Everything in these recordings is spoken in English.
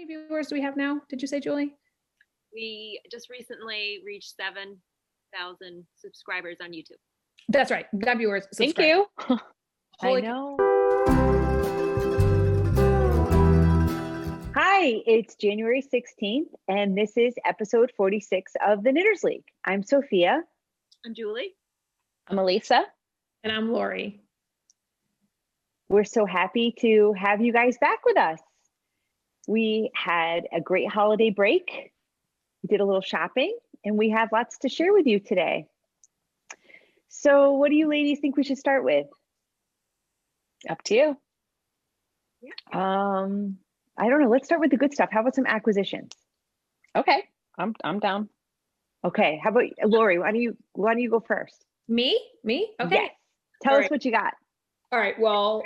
many viewers do we have now? Did you say, Julie? We just recently reached 7,000 subscribers on YouTube. That's right. Got viewers. Thank you. Holy I know. Hi, it's January 16th, and this is episode 46 of the Knitters League. I'm Sophia. I'm Julie. I'm Elissa. And I'm Laurie. We're so happy to have you guys back with us. We had a great holiday break. We did a little shopping, and we have lots to share with you today. So what do you ladies think we should start with? Up to you. I don't know. Let's start with the good stuff. How about some acquisitions? Okay, I'm down. Okay. How about Laurie? Why don't you go first? Me? Okay. Yes. Tell us what you got. All right. Well,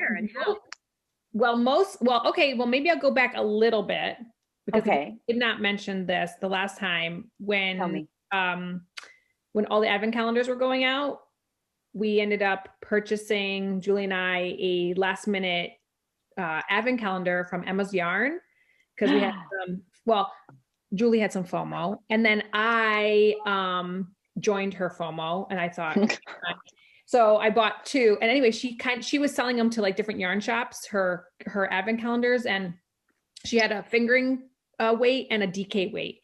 maybe I'll go back a little bit because I did not mention this the last time when all the advent calendars were going out. We ended up purchasing, Julie and I, a last minute advent calendar from Emma's Yarn because we had Julie had some FOMO, and then I joined her FOMO, and I thought so I bought two. And anyway, she was selling them to like different yarn shops, her advent calendars, and she had a fingering weight and a DK weight,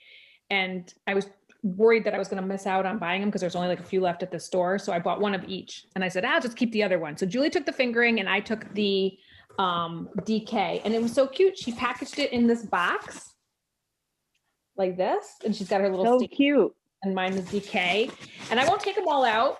and I was worried that I was going to miss out on buying them because there's only like a few left at the store. So I bought one of each, and I said, I'll just keep the other one. So Julie took the fingering and I took the DK, and it was so cute. She packaged it in this box like this, and she's got her little so cute, and mine is DK, and I won't take them all out.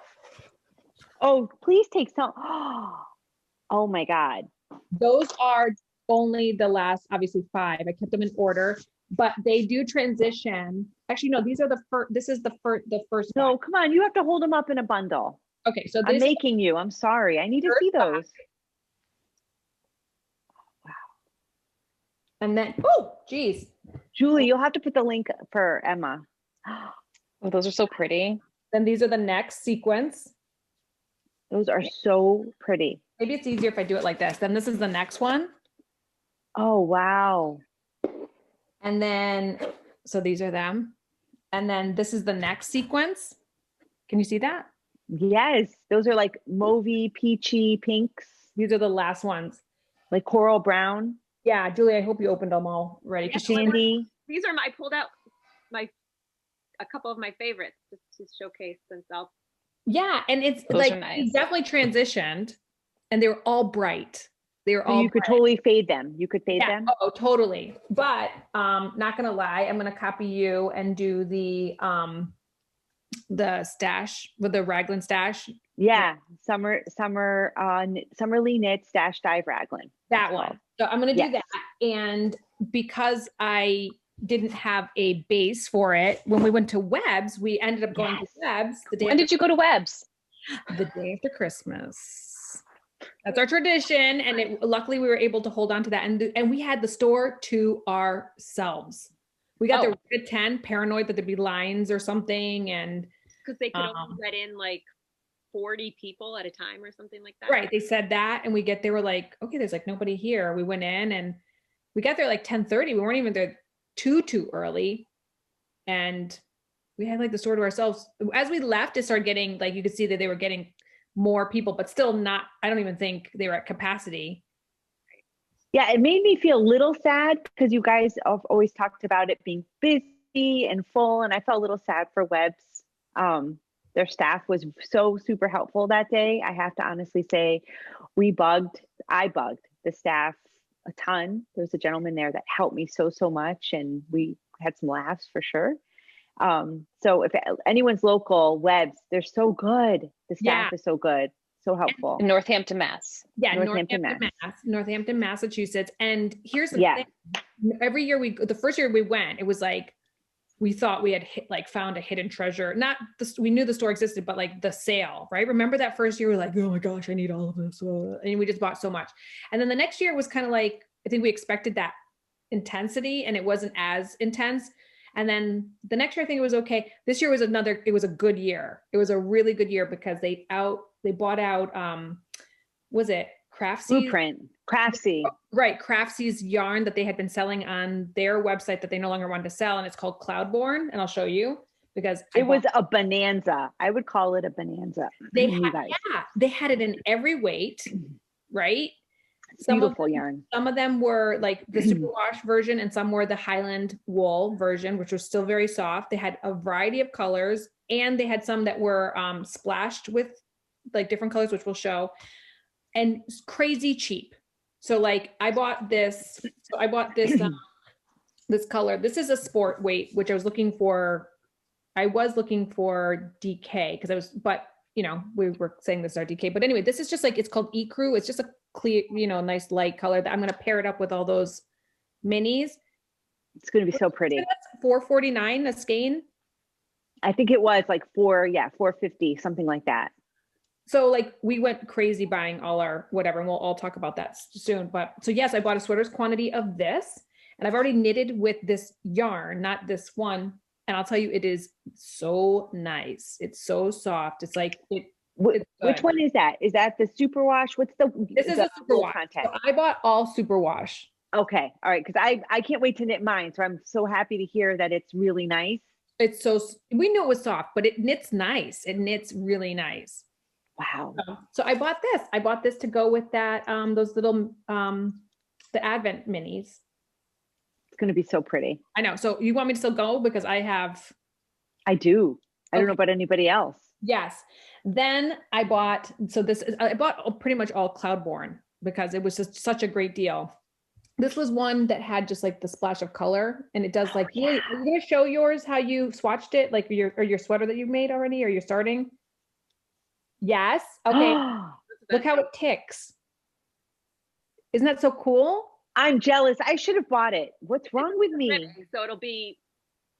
Oh, please take some. Oh my God. Those are only the last, obviously 5. I kept them in order, but they do transition. Actually, no, these are the first. This is the first. No, come on. You have to hold them up in a bundle. Okay. So I'm making you. I'm sorry. I need to see those. Wow. And then, geez. Julie, you'll have to put the link for Emma. Oh, those are so pretty. Then these are the next sequence. Those are so pretty. Maybe it's easier if I do it like this. Then this is the next one. Oh, wow. And then, so these are them. And then this is the next sequence. Can you see that? Yes. Those are like mauvey, peachy pinks. These are the last ones. Like coral brown. Yeah, Julie, I hope you opened them all already. Yes, Sandy. These are I pulled out a couple of my favorites just to showcase since Yeah, and it's those like nice. It's definitely transitioned, and they were all bright. They were all. You could totally fade them. You could fade them. Oh, totally. But not gonna lie, I'm gonna copy you and do the stash with the Raglan stash. Yeah, summerly knit stash dive Raglan. That one. So I'm gonna do that, and because I didn't have a base for it when we went to Webs, we ended up going to Webs the day. When did you go to Webs? The day after Christmas. That's our tradition, and luckily we were able to hold on to that, and we had the store to ourselves. We got there at 10, paranoid that there'd be lines or something, and because they could only let in like 40 people at a time or something like that. Right, they said that, and they were like, okay, there's like nobody here. We went in, and we got there like 10:30. We weren't even there too early, and we had like the store to ourselves. As we left, it started getting like, you could see that they were getting more people, but still not, I don't even think they were at capacity. Yeah, it made me feel a little sad because you guys have always talked about it being busy and full, and I felt a little sad for Webs. Their staff was so super helpful that day. I have to honestly say I bugged the staff a ton. There was a gentleman there that helped me so much, and we had some laughs for sure. So if anyone's local, Webs, they're so good. The staff is so good, so helpful. In Northampton, Mass. Yeah, Northampton, Massachusetts. And here's the thing. Every year the first year we went, it was like we thought we had found a hidden treasure. We knew the store existed, but like the sale, right? Remember that first year we were like, oh my gosh, I need all of this. And we just bought so much. And then the next year was kind of like, I think we expected that intensity, and it wasn't as intense. And then the next year, I think it was okay. This year was it was a good year. It was a really good year because they bought out, was it Craftsy. Right. Craftsy's yarn that they had been selling on their website that they no longer wanted to sell. And it's called Cloudborne. And I'll show you because it was a bonanza. I would call it a bonanza. They had it in every weight, right? Beautiful yarn. Some of them were like the superwash version and some were the Highland wool version, which was still very soft. They had a variety of colors and they had some that were splashed with like different colors, which we'll show, and crazy cheap. So like I bought this this color. This is a sport weight, which I was looking for. I was looking for DK because but you know, we were saying this is our DK, but anyway, this is just like, it's called Ecru. It's just a clear, you know, nice light color that I'm going to pair it up with all those minis. It's going to be so pretty. $4.49 a skein. I think it was like $4.50, something like that. So like we went crazy buying all our whatever, and we'll all talk about that soon. But so yes, I bought a sweater's quantity of this, and I've already knitted with this yarn, not this one. And I'll tell you, it is so nice. It's so soft. It's like which one is that? Is that the superwash? This is a superwash. So I bought all superwash. Okay, all right, because I can't wait to knit mine. So I'm so happy to hear that it's really nice. It's we knew it was soft, but it knits nice. It knits really nice. Wow. So I bought this. I bought this to go with that those little the Advent minis. It's going to be so pretty. I know. So you want me to still go because I do. I don't know about anybody else. Yes. Then I bought I bought pretty much all Cloudborne because it was just such a great deal. This was one that had just like the splash of color, and it does like, are you going to show yours how you swatched it, like your sweater that you've made already, or you're starting? Yes. Okay. Look how it ticks. Isn't that so cool? I'm jealous. I should have bought it. What's wrong with me? So it'll be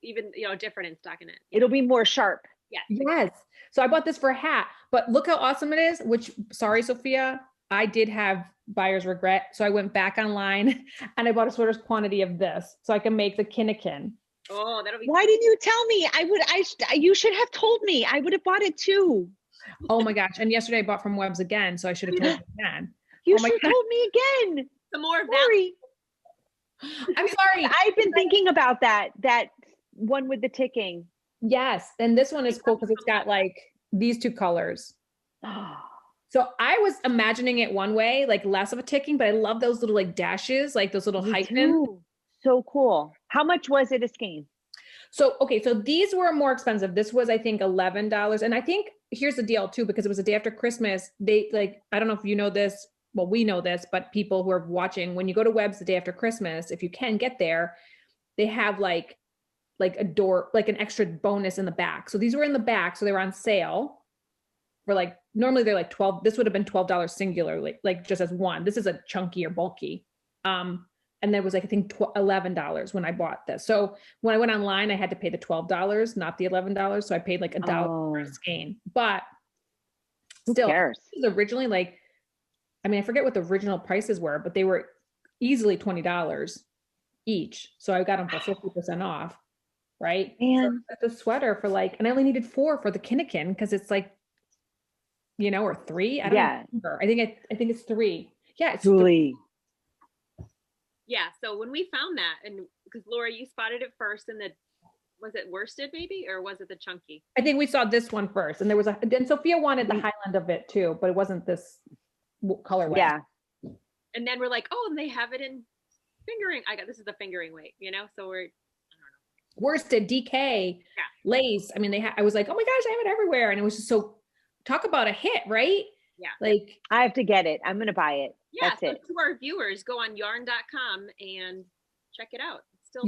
even, different in stockinette. It'll be more sharp. Yes. Yes. So I bought this for a hat, but look how awesome it is, which, sorry, Sophia, I did have buyer's regret. So I went back online and I bought a sweater's quantity of this so I can make the kinnikin. Oh, that'll be. Why didn't you tell me? You should have told me. I would have bought it too. Oh my gosh. And yesterday I bought from Webs again. So I should have told you again. You should have told me again. Some more of that. I'm sorry. I've been thinking about that one with the ticking. Yes. And this one is cool because it's got like these two colors. So I was imagining it one way, like less of a ticking, but I love those little like dashes, like those little hyphens. So cool. How much was it a skein? So, okay. So these were more expensive. This was, I think, $11. And I think here's the deal too, because it was a day after Christmas. They like, I don't know if you know this. Well, we know this, but people who are watching, when you go to Webs the day after Christmas, if you can get there, they have like a door, like an extra bonus in the back. So these were in the back. So they were on sale for like, normally they're like 12. This would have been $12 singularly, like just as one. This is a chunky or bulky. And there was like, I think $11 when I bought this. So when I went online, I had to pay the $12, not the $11. So I paid like $1 for a skein, but still, it was originally like, I mean, I forget what the original prices were, but they were easily $20 each. So I got them for 50% off, right? Man. So the sweater for like, and I only needed 4 for the kinnikin because it's like, or 3. I don't remember. I think it's 3. Yeah, it's Julie. 3. Yeah. So when we found that, and because Laurie, you spotted it first, and was it worsted maybe, or was it the chunky? I think we saw this one first, and then Sophia wanted the Highland of it too, but it wasn't this colorway. Yeah. And then we're like, oh, and they have it in fingering. This is the fingering weight, so we're, I don't know. Worsted, DK, lace. I mean, I was like, oh my gosh, I have it everywhere. And it was just so, talk about a hit, right? Yeah. Like, I have to get it. I'm going to buy it. Yeah. That's it. To our viewers, go on yarn.com and check it out. It's still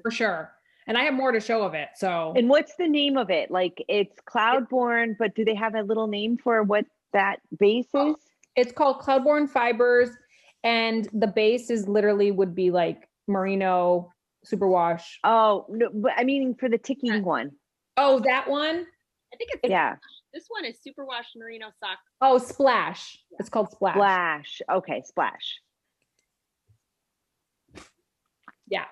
for sure. And I have more to show of it. So, and what's the name of it? Like it's Cloudborne, but do they have a little name for what that base is? It's called Cloudborne Fibers, and the base is literally would be like merino superwash. Oh no, but I mean for the ticking one. Oh, that one. I think it's This one is superwash merino sock. Oh, Splash. Yeah. It's called Splash. Splash. Okay, Splash. Yeah.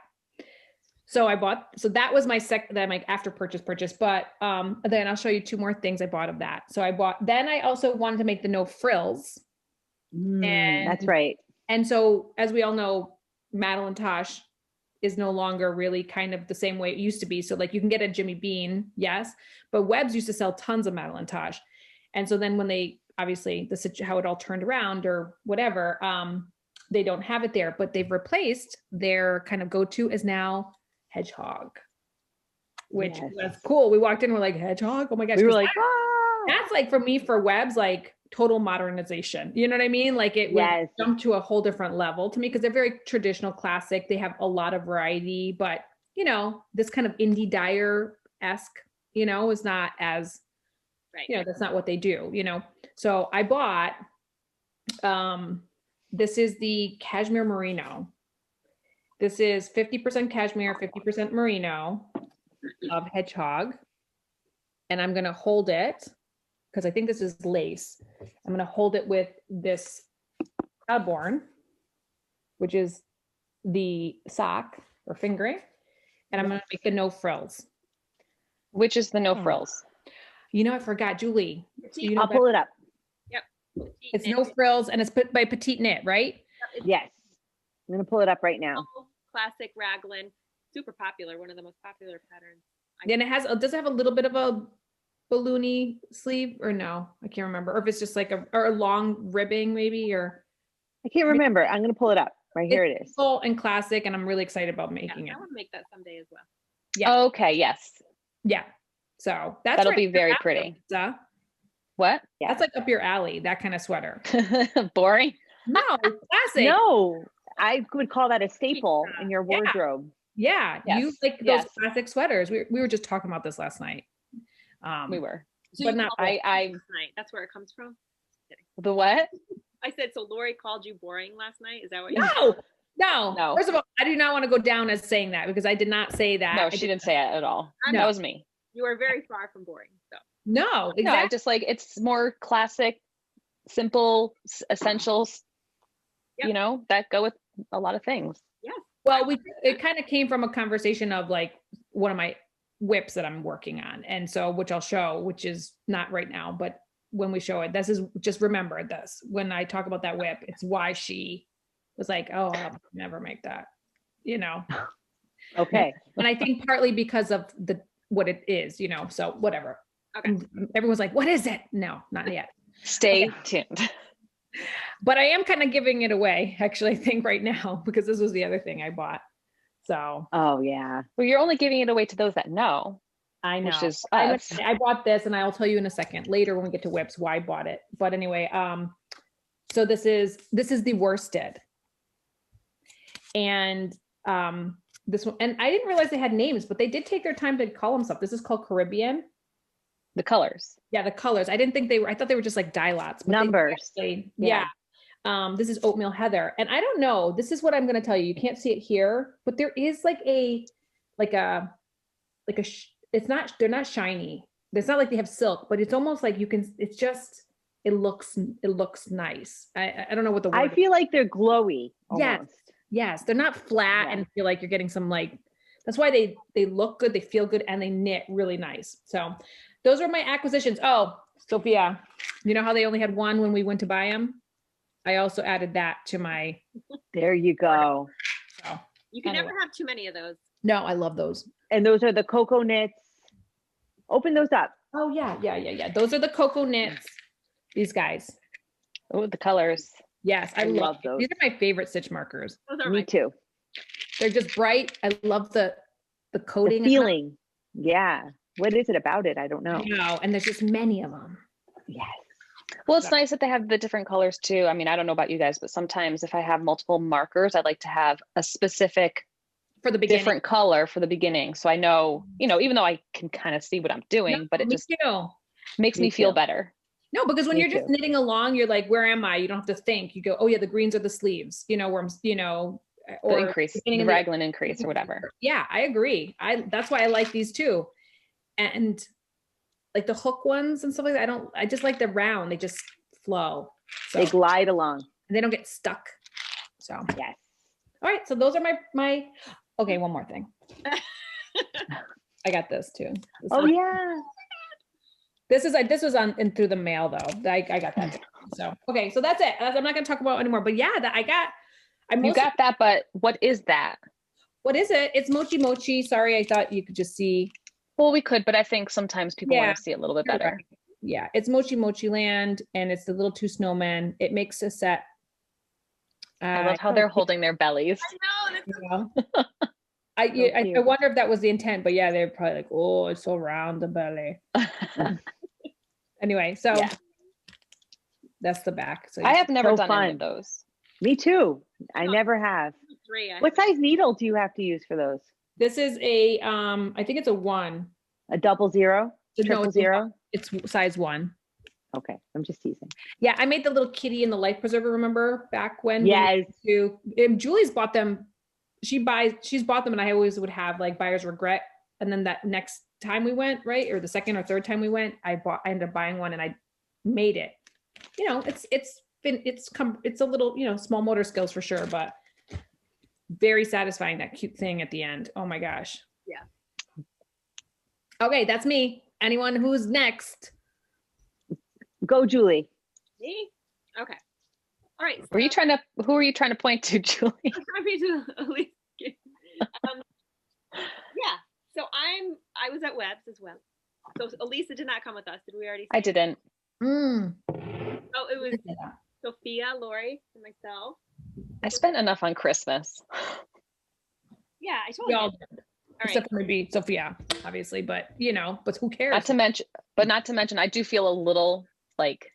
So that was my after purchase, but then I'll show you 2 more things I bought of that. So then I also wanted to make the no frills. That's right. And so, as we all know, Madeline Tosh is no longer really kind of the same way it used to be. So like you can get a Jimmy Bean, yes, but Webb's used to sell tons of Madeline Tosh. And so then when they, obviously how it all turned around or whatever, they don't have it there, but they've replaced their kind of go-to is now Hedgehog, which was cool. We walked in, we're like, Hedgehog? Oh my gosh. We were like, wow. That's like, for me, for Webb's, like total modernization. You know what I mean? Like it would jump to a whole different level to me because they're very traditional, classic. They have a lot of variety, but you know, this kind of indie dyer-esque, you know, is not as, you know, that's not what they do, you know? So I bought, this is the Cashmere Merino. This is 50% cashmere, 50% merino of Hedgehog. And I'm going to hold it because I think this is lace. I'm going to hold it with this Cloudborn, which is the sock or fingering. And I'm going to make the no frills. Which is the no frills? You know, I forgot, Julie. You know, I'll pull it up. Yep. It's no frills and it's put by Petite Knit, right? Yes. I'm going to pull it up right now. Classic Raglan, super popular, one of the most popular patterns. And does it have a little bit of a balloony sleeve or no? I can't remember. Or if it's just like a long ribbing maybe, or. I can't remember. I'm going to pull it up. Right here it is. Full and classic, and I'm really excited about making it. I want to make that someday as well. Yeah. Okay, yes. Yeah. So that'll be very pretty. What? Yeah. That's like up your alley, that kind of sweater. Boring? No, classic. No, I would call that a staple in your wardrobe. Yeah. Yes. You like those classic sweaters. We were just talking about this last night. We were. So but not I that's where it comes from. The what? I said, so Laurie called you boring last night. Is that what you said? No. First of all, I do not want to go down as saying that because I did not say that. No, she didn't say it at all. That was me. You are very far from boring. So no, exactly. No, just like it's more classic, simple essentials, you know, that go with a lot of things. Yes. Well, it kind of came from a conversation of like one of my whips that I'm working on. And so, which I'll show, which is not right now, but when we show it, this is just remember this. When I talk about that whip, it's why she was like, oh, I'll never make that, you know? Okay. And I think partly because of what it is, you know, so whatever. Okay. And everyone's like, what is it? No, not yet. Stay tuned. But I am kind of giving it away, actually, I think right now, because this was the other thing I bought. So. Oh, yeah. Well, you're only giving it away to those that know. I know. Which is us. I bought this, and I'll tell you in a second later when we get to whips why I bought it. But anyway, so this is the worsted. And this one, and I didn't realize they had names, but they did take their time to call them stuff. This is called Caribbean. The colors. Yeah, the colors. I didn't think I thought they were just like dye lots. Numbers. Yeah. This is Oatmeal Heather. And I don't know, this is what I'm going to tell you. You can't see it here, but there is they're not shiny. It's not like they have silk, but it's almost like it looks nice. I don't know what the word I feel like they're glowy. Almost. Yes. They're not flat and feel like you're getting some that's why they look good. They feel good and they knit really nice. So those were my acquisitions. Oh, Sophia, you know how they only had one when we went to buy them? I also added that to my. There you go. So, you can never have too many of those. No, I love those. And those are the cocoa knits. Open those up. Oh yeah. Those are the cocoa knits. These guys. Oh, the colors. Yes, I love those. These are my favorite stitch markers. Me too. They're just bright. I love the coating. The feeling. Yeah. What is it about it? I don't know. No, and there's just many of them. Yes. Well, it's nice that they have the different colors too. I mean, I don't know about you guys, but sometimes if I have multiple markers, I'd like to have a specific for the beginning. Different color for the beginning. So I know, you know, even though I can kind of see what I'm doing, but it just makes me feel better. No, because when you're just knitting along, you're like, where am I? You don't have to think. You go, oh yeah, the greens are the sleeves, you know, where I'm, you know, or the increase, the Raglan increase or whatever. Yeah, I agree. That's why I like these too. And like the hook ones and stuff like that, I just like the round. They just flow. So, they glide along. And they don't get stuck. So yes. All right. So those are my okay, one more thing. I got this too. Yeah. This was on and through the mail though. I got that. So, okay. So that's it. I'm not going to talk about it anymore, but yeah, You got that, but what is that? What is it? It's Mochi Mochi. Sorry, I thought you could just see. Well, we could, but I think sometimes people want to see it a little bit better. Right. Yeah, it's Mochi Mochi Land, and it's the little two snowmen. It makes a set. I love how they're holding their bellies. I know. I wonder if that was the intent, but yeah, they're probably like, oh, it's so round the belly. Anyway, so that's the back. So I have never done any of those. Me too. I never have. 3. What size needle do you have to use for those? This is a I think it's a 1. A 00? Triple zero? It's size 1. Okay, I'm just teasing. Yeah, I made the little kitty and the life preserver, remember back when? Yes. Julie's bought them. She's bought them, and I always would have like buyer's regret. And then that next time we went, right, or the second or third time we went, I ended up buying one, and I made it. You know, it's a little, you know, small motor skills for sure, but very satisfying, that cute thing at the end. Oh my gosh. Yeah. Okay, that's me. Anyone who's next? Go, Julie. Me? Okay. All right. So who are you trying to point to, Julie? I'm trying to Elissa. Yeah. So I was at Webb's as well. So Elissa did not come with us. Did we already say I didn't. Oh, it was Sophia, Laurie, and myself. I spent enough on Christmas. Yeah, I told you. All right. Except for maybe Sophia, obviously, but you know, but who cares? Not to mention, I do feel a little like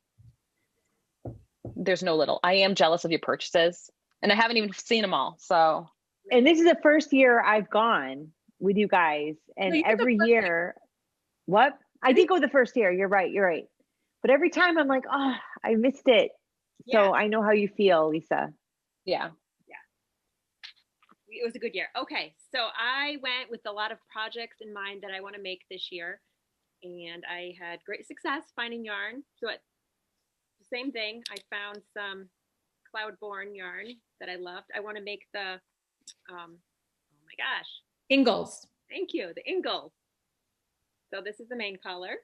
there's no little. I am jealous of your purchases, and I haven't even seen them all. So, and this is the first year I've gone with you guys, and every year, what? I did go the first year. You're right. But every time I'm like, oh, I missed it. So I know how you feel, Lisa. Yeah. It was a good year. Okay, so I went with a lot of projects in mind that I want to make this year, and I had great success finding yarn. So the same thing, I found some Cloudborn yarn that I loved. I want to make the, oh my gosh. Ingalls. Thank you, the Ingalls. So this is the main color.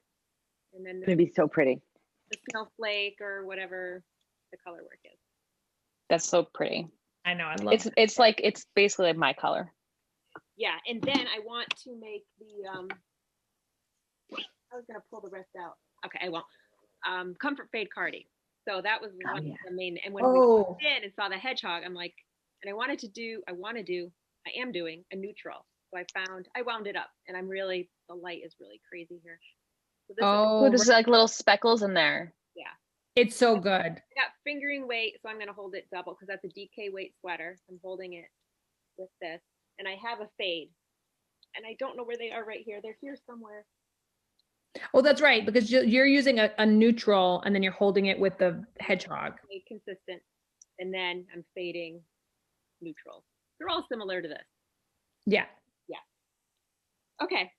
And then it's going to be so pretty. The snowflake or whatever the color work is. That's so pretty. I know. I love it. It's basically like my color. Yeah. And then I want to make the, I was going to pull the rest out. Okay, I won't. Comfort Fade Cardi. So that was one of the main, and when we went in and saw the hedgehog, I'm like, and I am doing a neutral. So I wound it up, and the light is really crazy here. So there's like little speckles in there. Yeah. It's so good. I got fingering weight, so I'm going to hold it double because that's a DK weight sweater. I'm holding it with this, and I have a fade, and I don't know where they are right here. They're here somewhere. Oh, that's right, because you're using a neutral, and then you're holding it with the hedgehog. Consistent, and then I'm fading neutral. They're all similar to this. Yeah. Okay.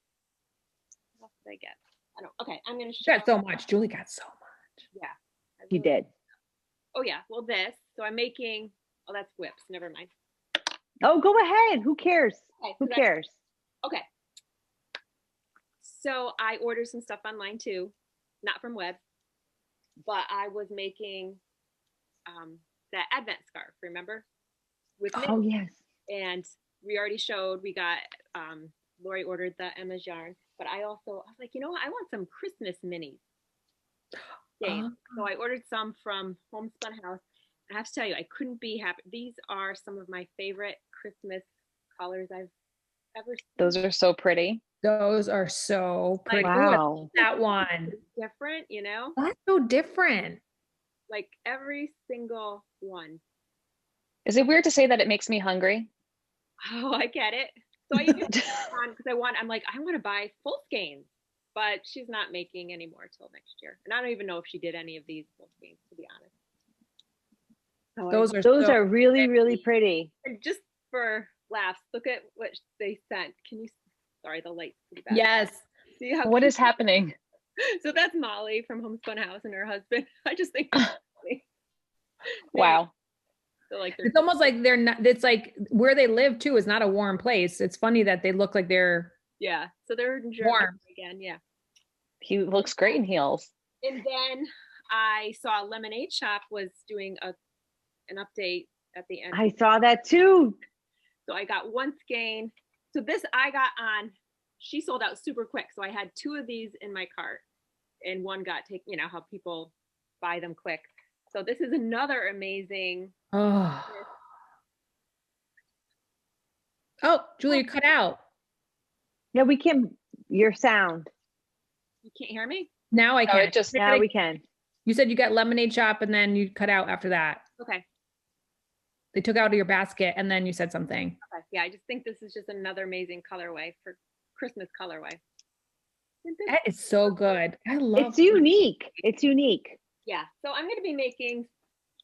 What did I get? I don't. Okay, I'm going to show. Got so much. Julie got so much. Yeah. You did. Oh yeah. Well, this. So I'm making. Oh, that's whips. Never mind. Oh, go ahead. Who cares? Okay, Who cares? Okay. So I ordered some stuff online too, not from Web, but I was making that Advent scarf. Remember? Oh yes. And we already showed. We got Laurie ordered the Emma's yarn, but I was like, you know what? I want some Christmas minis. So I ordered some from Homespun House. I have to tell you, I couldn't be happy. These are some of my favorite Christmas colors I've ever seen. Those are so pretty. Those are so pretty. Wow. That one. Different, you know? That's so different. Like every single one. Is it weird to say that it makes me hungry? Oh, I get it. So I even because I want to buy full skeins, but she's not making any more till next year. And I don't even know if she did any of these full skeins, to be honest. So those are really, really pretty. And just for laughs, look at what they sent. Sorry, the light's pretty bad. Yes. See how what is happening? So that's Molly from Homespun House and her husband. I just think it's funny. Wow. So like it's almost like they're not, it's like where they live too is not a warm place. It's funny that they look like they're so they're in Germany warm again. Yeah. He looks great in heels. And then I saw Lemonade Shop was doing an update at the end. I saw that too. So I got one skein. So this I got on, she sold out super quick. So I had 2 of these in my cart and one got taken, you know, how people buy them quick. So this is another amazing. Oh, Julie, you cut out. Yeah, we can, your sound. You can't hear me? Now I can. Now we can. You said you got Lemonade Shop and then you cut out after that. Okay. They took out of your basket and then you said something. Okay. Yeah, I just think this is just another amazing colorway for Christmas colorway. That is so good. I love It's unique. It's unique. Yeah. So I'm going to be making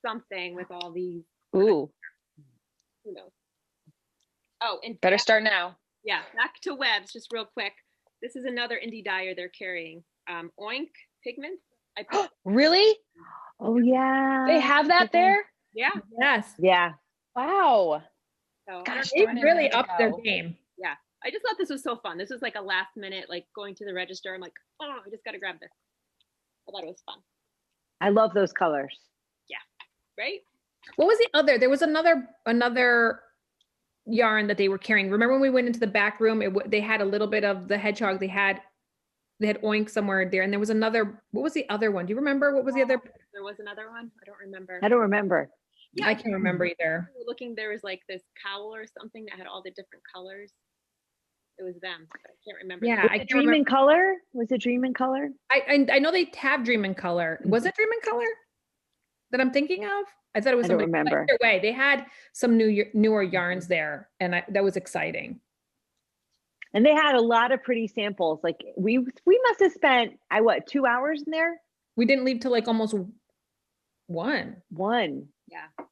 something with all these. Ooh. Who knows? Oh, and Better start now. Yeah. Back to webs, just real quick. This is another indie dyer they're carrying. Oink Pigment. Really? Oh yeah. They have that there? Yeah. Yes. Yeah. Wow. So Gosh, They darn it, really I upped their game. yeah. I just thought this was so fun. This was like a last minute, like going to the register. I'm like, oh, I just got to grab this. I thought it was fun. I love those colors. Right? What was the other? There was another yarn that they were carrying. Remember when we went into the back room? They had a little bit of the hedgehog. They had Oink somewhere there, and there was another. What was the other one? Do you remember what was the other? There was another one. I don't remember. I don't remember. Yeah, I can't remember either. Looking, there was like this cowl or something that had all the different colors. It was them. But I can't remember. Yeah, I Dream in Color? Was it Dream in Color? I know they have Dream in Color. Was it Dream in Color that I'm thinking of? I thought it was. I don't something. remember. Either way, they had some newer yarns there, and that was exciting. And they had a lot of pretty samples. Like we must have spent 2 hours in there? We didn't leave till like almost 1. Yeah.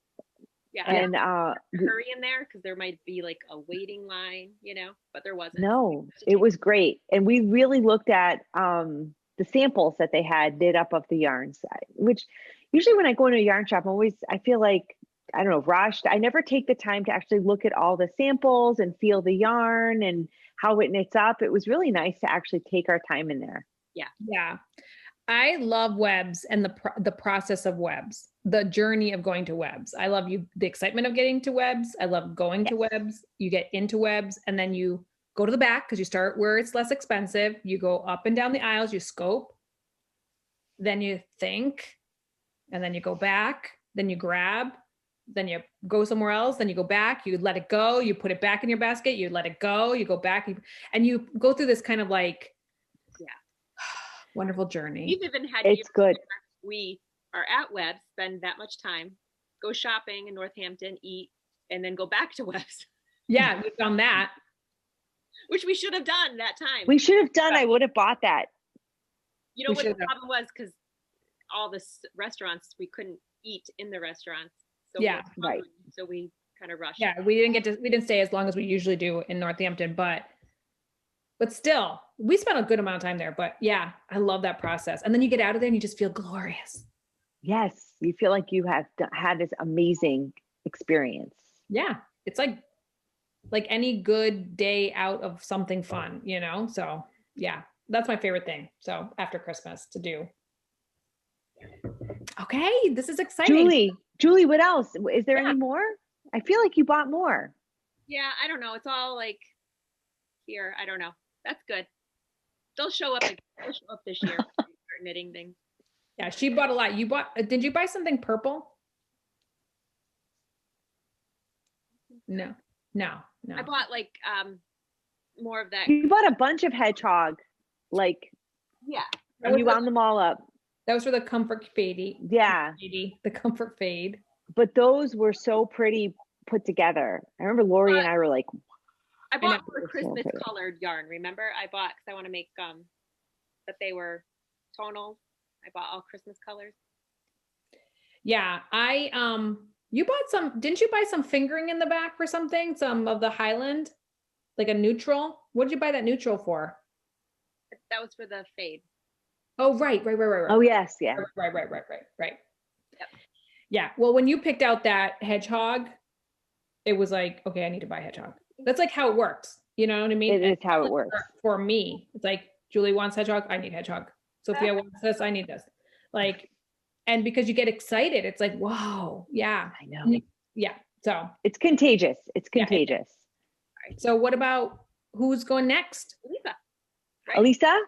Yeah. And hurry in there because there might be like a waiting line, you know, but there wasn't. no, it was great. And we really looked at the samples that they had knit up of the yarns, which usually when I go into a yarn shop, I feel like, I don't know, rushed. I never take the time to actually look at all the samples and feel the yarn and how it knits up. It was really nice to actually take our time in there. Yeah. I love webs and the process of webs, the journey of going to webs. I love the excitement of getting to webs. I love going to webs. You get into webs and then you go to the back because you start where it's less expensive. You go up and down the aisles, you scope, then you think, and then you go back, then you grab, then you go somewhere else, then you go back, you let it go, you put it back in your basket, you let it go, you go back, and you go through this kind of like, wonderful journey. We've even had It's good. We are at Webs, spend that much time, go shopping in Northampton, eat, and then go back to Webs. Yeah, we've done that. Which we should have done that time. We should have done. I would have bought that. You know what the problem was? Because all the restaurants, we couldn't eat in the restaurants. So right. So we kind of rushed. Yeah, we didn't stay as long as we usually do in Northampton, but still, we spent a good amount of time there. But yeah, I love that process. And then you get out of there and you just feel glorious. Yes, you feel like you have had this amazing experience. Yeah, it's like any good day out of something fun, you know? So yeah, that's my favorite thing. So after Christmas to do. Okay, this is exciting. Julie, what else? Is there any more? I feel like you bought more. Yeah, I don't know. It's all like here. I don't know. That's good. They'll show up. They'll show up this year. Start knitting things. Yeah, she bought a lot. Did you buy something purple? No. I bought like more of that. You bought a bunch of hedgehog. Like, yeah. And you wound them all up. That was for the comfort fade. Yeah. The comfort fade. But those were so pretty put together. I remember Laurie and I were like, I bought more Christmas colored yarn. Remember, I bought because I want to make that they were tonal. I bought all Christmas colors. Yeah, you bought some. Didn't you buy some fingering in the back for something? Some of the Highland, like a neutral. What did you buy that neutral for? That was for the fade. Oh right. Oh yes, yeah. Right. Yep. Yeah. Well, when you picked out that hedgehog, it was like, okay, I need to buy hedgehog. That's like how it works. You know what I mean? It is how it works. For me, it's like Julie wants hedgehog, I need hedgehog. Sophia wants this, I need this. Like, And because you get excited, it's like, whoa, yeah. I know. Yeah. So it's contagious. It's contagious. All right. So what about who's going next? Elissa. Right? Elissa?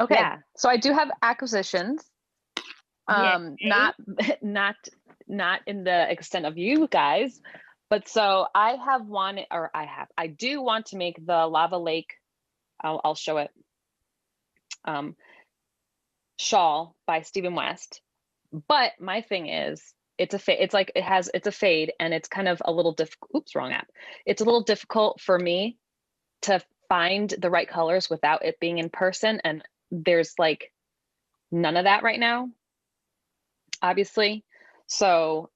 Okay. Yeah. So I do have acquisitions. Not in the extent of you guys, but so I do want to make the Lava Lake, I'll show it, shawl by Stephen West. But my thing is, it's a fade, and it's kind of a little difficult. Oops, wrong app. It's a little difficult for me to find the right colors without it being in person, and there's like none of that right now, obviously. So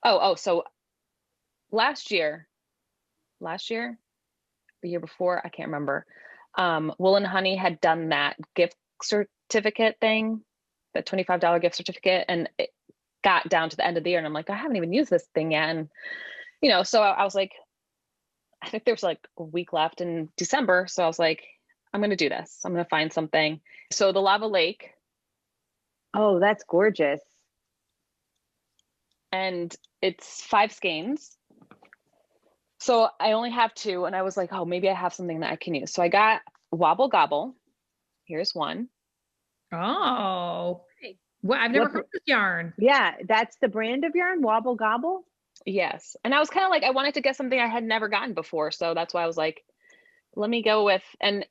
so last year, the year before, I can't remember, Wool and Honey had done that gift certificate thing, that $25 gift certificate, and it got down to the end of the year, and I'm like, I haven't even used this thing yet. And so I was like, I think there was like a week left in December, so I was like, I'm gonna do this. I'm gonna find something. So the Lava Lake. Oh, that's gorgeous. And it's 5 skeins. So I only have 2, and I was like, oh, maybe I have something that I can use. So I got Wobble Gobble. Here's one. Oh, well, I've never heard of this yarn. Yeah, that's the brand of yarn, Wobble Gobble. Yes. And I was kind of like, I wanted to get something I had never gotten before. So that's why I was like, let me go with, and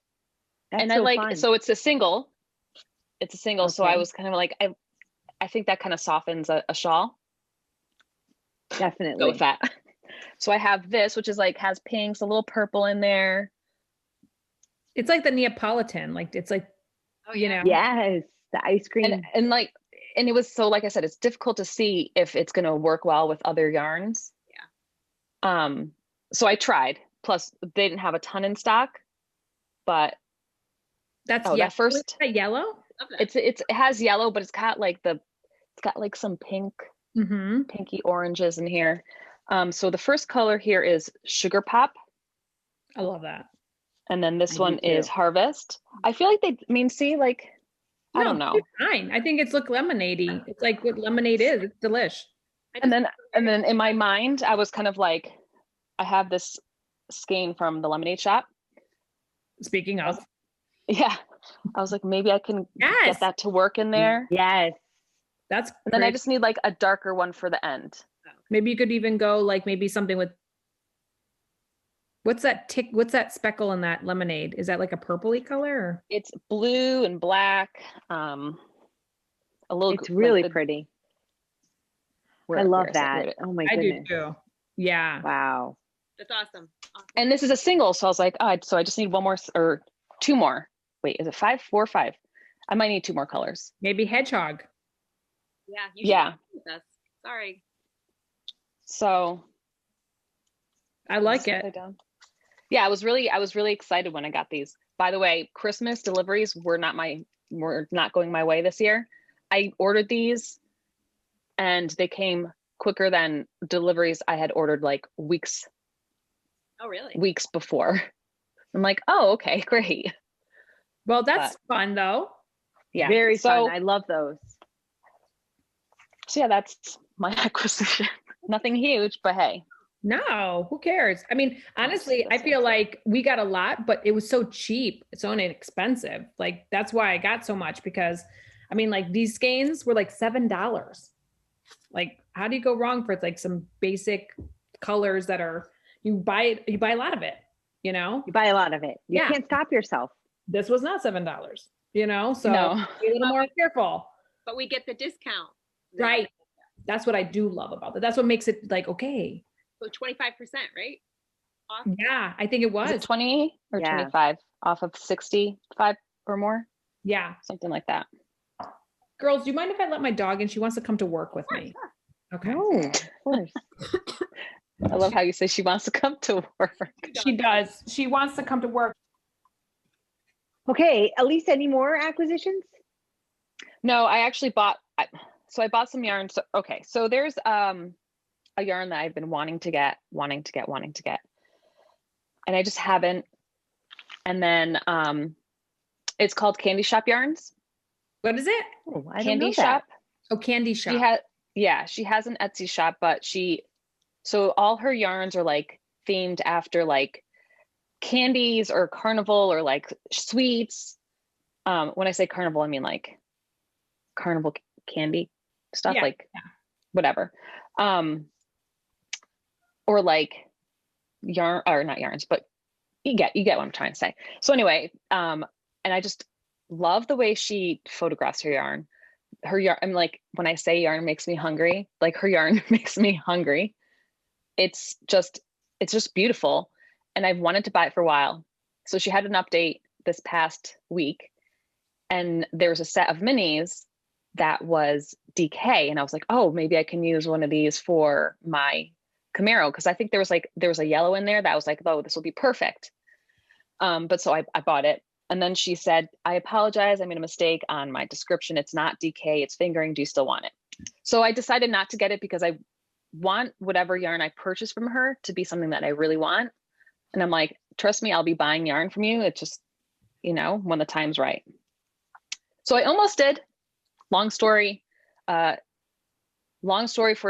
I like, fun. So it's a single. It's a single. Okay. So I was kind of like, I think that kind of softens a shawl. Definitely. Go with that. So I have this, which is like, has pinks, a little purple in there. It's like the Neapolitan, like it's like, Yes, the ice cream. And it was, so like I said, it's difficult to see if it's going to work well with other yarns. Yeah. So I tried, plus they didn't have a ton in stock, but that first, is that yellow? It has yellow, but it's got like some pink, pinky oranges in here. So the first color here is Sugar Pop. I love that. And then this one is Harvest. I feel like I don't know. It's fine. I think it's lemonade-y. It's like what lemonade is. It's delish. And then in my mind, I was kind of like, I have this skein from the lemonade shop. Speaking of. Yeah. I was like, maybe I can get that to work in there. Yes. That's and then I just need like a darker one for the end. Maybe you could even go like maybe something with, what's that speckle in that lemonade? Is that like a purpley color? Or? It's blue and black. It's really pretty. I love that. Oh my goodness. I do too. Yeah. Wow. That's awesome. And this is a single. So I was like, so I just need one more or 2 more. Wait, is it 5, 4, 5? I might need 2 more colors. Maybe hedgehog. Yeah. Yeah. With us. Sorry. So. I like it. Yeah, I was really excited when I got these. By the way, Christmas deliveries were not going my way this year. I ordered these and they came quicker than deliveries I had ordered like weeks. Oh, really? Weeks before. I'm like, oh, okay, great. Well, that's fun though. Yeah. Very fun. I love those. So yeah, that's my acquisition. Nothing huge, but hey. No, who cares? I mean, honestly, I feel like we got a lot, but it was so cheap. It's so inexpensive. Like that's why I got so much, because I mean, like these skeins were like $7. Like, how do you go wrong for like some basic colors that are, you buy a lot of it, You buy a lot of it. You can't stop yourself. This was not $7, so no. Be a little more careful. But we get the discount. Right. That's what I do love about it. That's what makes it like, okay. So 25%, right? Off? Yeah, I think it was. Is it 20 or 25 off of 65 or more? Yeah. Something like that. Girls, do you mind if I let my dog in? She wants to come to work with me. Okay. Oh, of course. I love how you say she wants to come to work. She does. She wants to come to work. Okay, Elissa, any more acquisitions? No, I actually bought some yarn. So there's a yarn that I've been wanting to get. And I just haven't. And then it's called Candy Shop Yarns. What is it? Oh, I don't Candy know shop. Oh, candy shop. She has an Etsy shop, but so all her yarns are like themed after like candies or carnival or like sweets. When I say carnival, I mean like carnival candy stuff, whatever. Or like yarn, or not yarns, but you get what I'm trying to say. So anyway, and I just love the way she photographs her yarn. I'm like, when I say yarn makes me hungry, like her yarn makes me hungry. It's just beautiful. And I've wanted to buy it for a while. So she had an update this past week, and there was a set of minis that was DK. And I was like, oh, maybe I can use one of these for my Camaro. Cause I think there was a yellow in there that I was like, oh, this will be perfect. But so I bought it. And then she said, I apologize. I made a mistake on my description. It's not DK, it's fingering. Do you still want it? So I decided not to get it because I want whatever yarn I purchase from her to be something that I really want. And I'm like, trust me, I'll be buying yarn from you. It's just, when the time's right. So I almost did. Long story for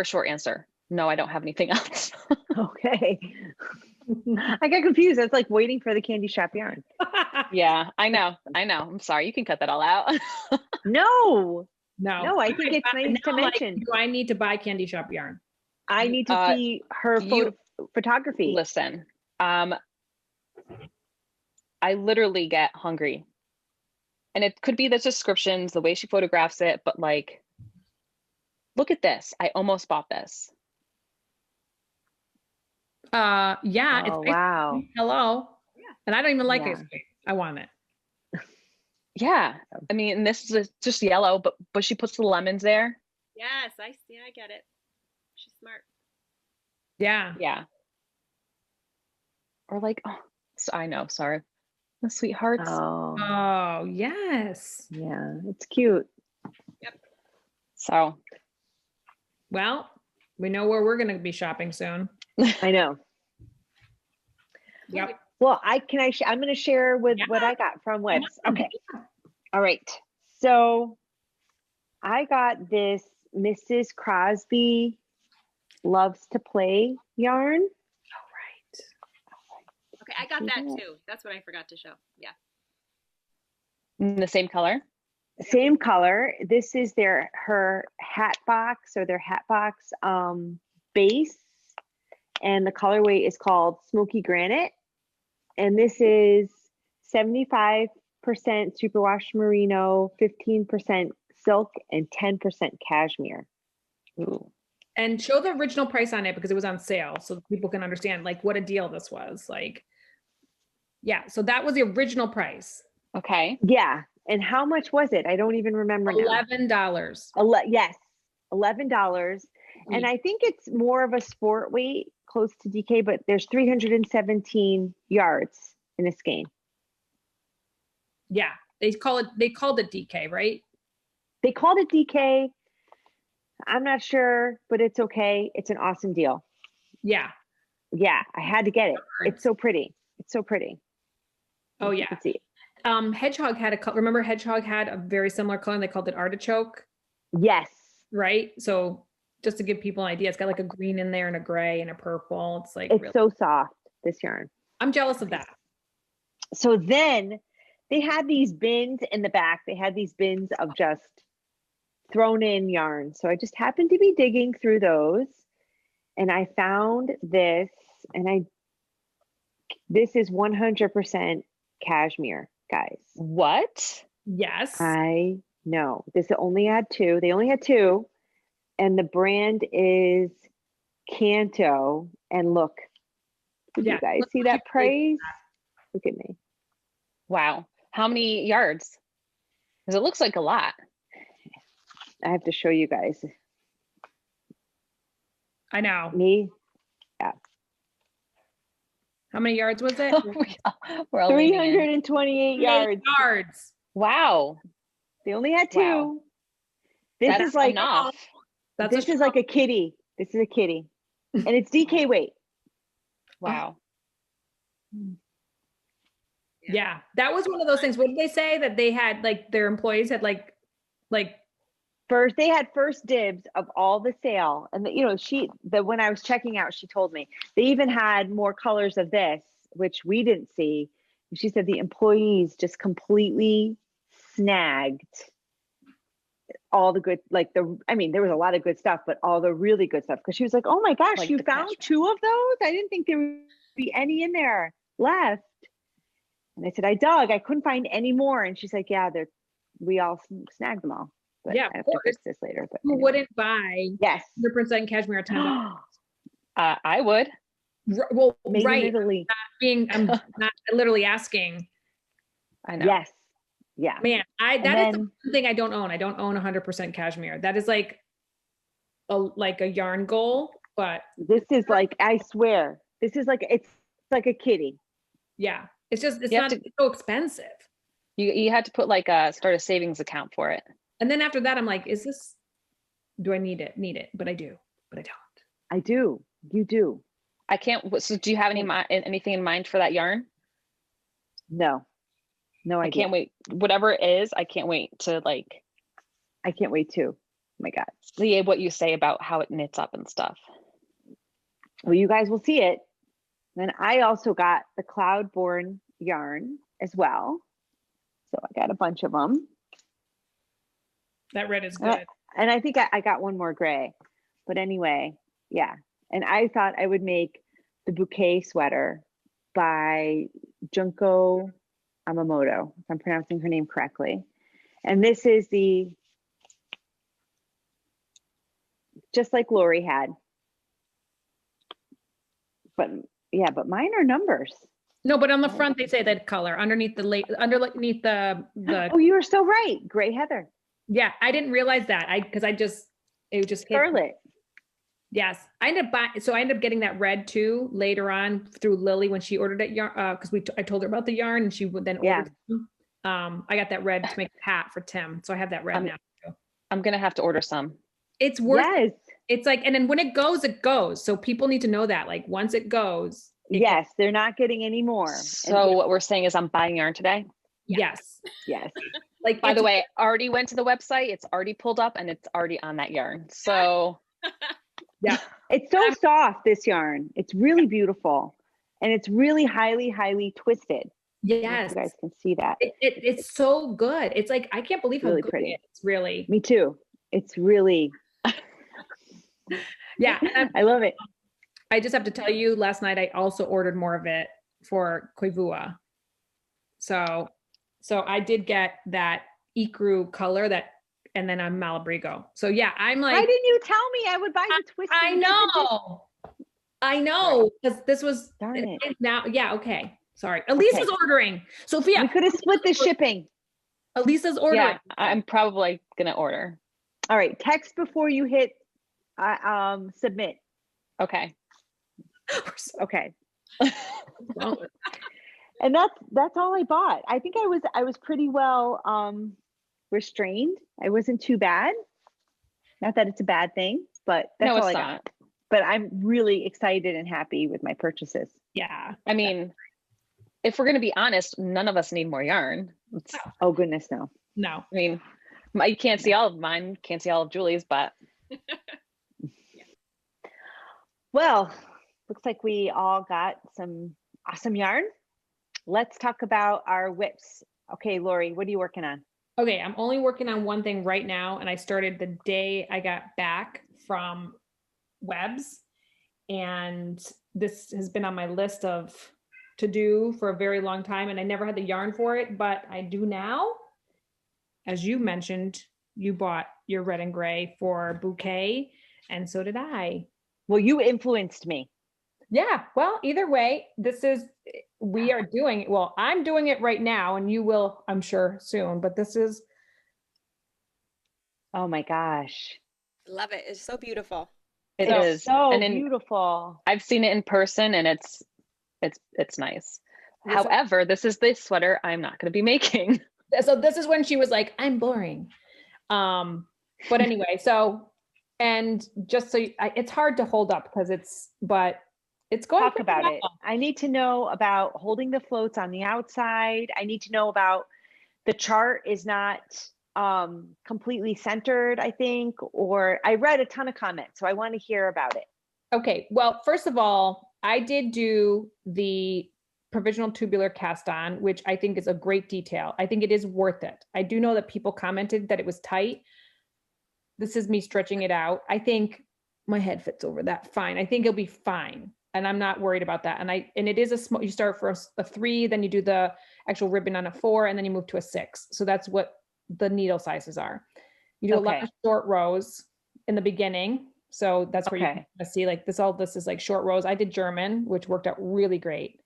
a short answer. No, I don't have anything else. Okay. I got confused. It's like waiting for the candy shop yarn. Yeah, I know. I'm sorry. You can cut that all out. No, I think Okay, it's nice to mention. Do I need to buy candy shop yarn? I need to see her photography. Listen, I literally get hungry. And it could be the descriptions, the way she photographs it, but like, look at this. I almost bought this. Yeah. Oh, wow. Hello. Yeah. And I don't even like ice cream. I want it. Yeah. I mean, and this is just yellow, but she puts the lemons there. Yes, I see. I get it. She's smart. Yeah. Yeah. Or like, I know, sorry. The sweethearts. Oh, yes. Yeah, it's cute. Yep. So. Well, we know where we're going to be shopping soon. I know. Yep. Well, I'm going to share with what I got from Webs. Okay. All right. So I got this Mrs. Crosby Loves to Play yarn. Okay, I got that too. That's what I forgot to show. Yeah. In the same color? Same color. This is her hat box or their hat box base. And the colorway is called Smoky Granite. And this is 75% superwash merino, 15% silk, and 10% cashmere. Ooh. And show the original price on it because it was on sale so people can understand like what a deal this was. Like, yeah, so that was the original price. Okay. Yeah. And how much was it? I don't even remember $11. Yes, $11. And I think it's more of a sport weight, close to DK, but there's 317 yards in a skein. Yeah, they called it DK, right? They called it DK. I'm not sure, but it's okay. It's an awesome deal. Yeah. Yeah, I had to get it. It's so pretty. It's so pretty. Oh yeah. See. Hedgehog had remember Hedgehog had a very similar color and they called it artichoke? Yes. Right? So just to give people an idea, it's got like a green in there and a gray and a purple. It's like it's so soft, this yarn. I'm jealous of that. So then they had these bins in the back. They had these bins of just thrown in yarn. So I just happened to be digging through those and I found this and this is 100% cashmere, guys. What? Yes. I know. This only had two. They only had two. And the brand is Canto. And look, did you guys see that price? Look at me. Wow. How many yards? Because it looks like a lot. I have to show you guys. I know. Me? Yeah. How many yards was it? We're all 328 yards. Wow. They only had two. Wow. This is like enough. This is like a kitty. This is a kitty. And it's DK weight. Wow. Yeah. That was one of those things. What did they say that they had like their employees had like Like first, they had first dibs of all the sale. And when I was checking out, she told me they even had more colors of this, which we didn't see. She said the employees just completely snagged all the good, there was a lot of good stuff, but all the really good stuff. Cause she was like, oh my gosh, you found two of those? I didn't think there would be any in there left. And I said, I couldn't find any more. And she's like, yeah, we all snagged them all. But yeah, I have to fix this later. But who wouldn't buy 100% cashmere at $10? I would. Well, made right. in Italy. I'm not literally asking. I know. Yes. Yeah. Man, that is the one thing I don't own. I don't own 100% cashmere. That is like a yarn goal, but this is like, I swear, this is like, it's like a kitty. Yeah. It's not so expensive. You had to put start a savings account for it. And then after that, I'm like, do I need it? Need it. But I do, but I don't. I do. You do. I can't. So do you have anything in mind for that yarn? No. No idea. I can't wait. Whatever it is, I can't wait to I can't wait too. Oh my God. See what you say about how it knits up and stuff. Well, you guys will see it. Then I also got the Cloudborn yarn as well. So I got a bunch of them. That red is good. And I think I got one more gray. But anyway, yeah. And I thought I would make the Bouquet sweater by Junko Amamoto, if I'm pronouncing her name correctly. And this is just like Laurie had. But yeah, but mine are numbers. No, but on the front they say that color underneath the Oh, you were so right. Gray heather. Yeah, I didn't realize that. It just hit. Scarlet. Yes, I ended up getting that red too later on through Lily when she ordered it yarn because I told her about the yarn and she would then order. I got that red to make a hat for Tim, so I have that red now too. I'm gonna have to order some. It's worth. Yes. It's like, and then when it goes, it goes. So people need to know that, like, once it goes. Yes, they're not getting any more. So what we're saying is I'm buying yarn today? Yes. Yes. Like, by the way, I already went to the website. It's already pulled up and it's already on that yarn. So yeah, it's so soft, this yarn. It's really beautiful. And it's really highly, highly twisted. Yes. You guys can see that. It's so good. It's like, I can't believe how really good pretty. it is. It's really. Me too. It's really. Yeah. I love it. I just have to tell you, last night I also ordered more of it for Koivua. So I did get that ecru color and then I'm Malabrigo. So yeah, I'm like. Why didn't you tell me I would buy the twisted? I know. Because this was. Darn it. Now, yeah, okay. Sorry. Elissa's ordering. Sophia. We could have split the shipping. Elissa's ordering. Yeah, I'm probably going to order. All right. Text before you hit submit. Okay. Okay. And that's all I bought. I think I was pretty well restrained. I wasn't too bad. Not that it's a bad thing, but that's all I got. But I'm really excited and happy with my purchases. Yeah. I mean, if we're going to be honest, none of us need more yarn. Oh goodness, no. No. I mean, you can't see all of mine, can't see all of Julie's, but. Well, looks like we all got some awesome yarn. Let's talk about our whips. Okay, Laurie, what are you working on? Okay, I'm only working on one thing right now, and I started the day I got back from Webs, and this has been on my list of to do for a very long time, and I never had the yarn for it, but I do now. As you mentioned, you bought your red and gray for Bouquet, and so did I. Well, you influenced me. Yeah, well, either way, we are doing it. Well, I'm doing it right now, and you will, I'm sure, soon, but this is. Oh my gosh. Love it. It's so beautiful. It is so beautiful. I've seen it in person and it's nice. However, this is the sweater I'm not going to be making. So this is when she was like, I'm boring. But anyway, and just so it's hard to hold up because it's going. Talk about it. I need to know about holding the floats on the outside. I need to know about the chart is not completely centered, I think, or I read a ton of comments, so I want to hear about it. Okay, well, first of all, I did do the provisional tubular cast on, which I think is a great detail. I think it is worth it. I do know that people commented that it was tight. This is me stretching it out. I think my head fits over that fine. I think it'll be fine. And I'm not worried about that. And it is a small, you start for a 3, then you do the actual ribbon on a 4, and then you move to a 6. So that's what the needle sizes are. You do a lot of short rows in the beginning. So that's where you can see like this is like short rows. I did German, which worked out really great.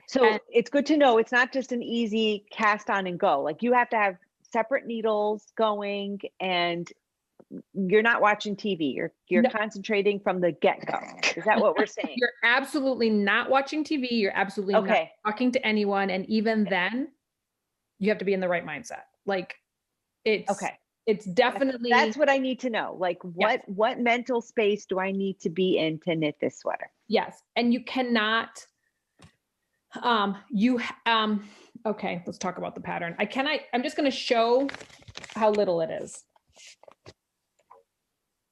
So it's good to know it's not just an easy cast on and go. Like you have to have separate needles going, and you're not watching TV. You're concentrating from the get-go. Is that what we're saying? You're absolutely not watching TV. You're absolutely not talking to anyone. And even then, you have to be in the right mindset. Like it's definitely, that's what I need to know. Like what mental space do I need to be in to knit this sweater? Yes. And you cannot, okay, let's talk about the pattern. I'm just going to show how little it is.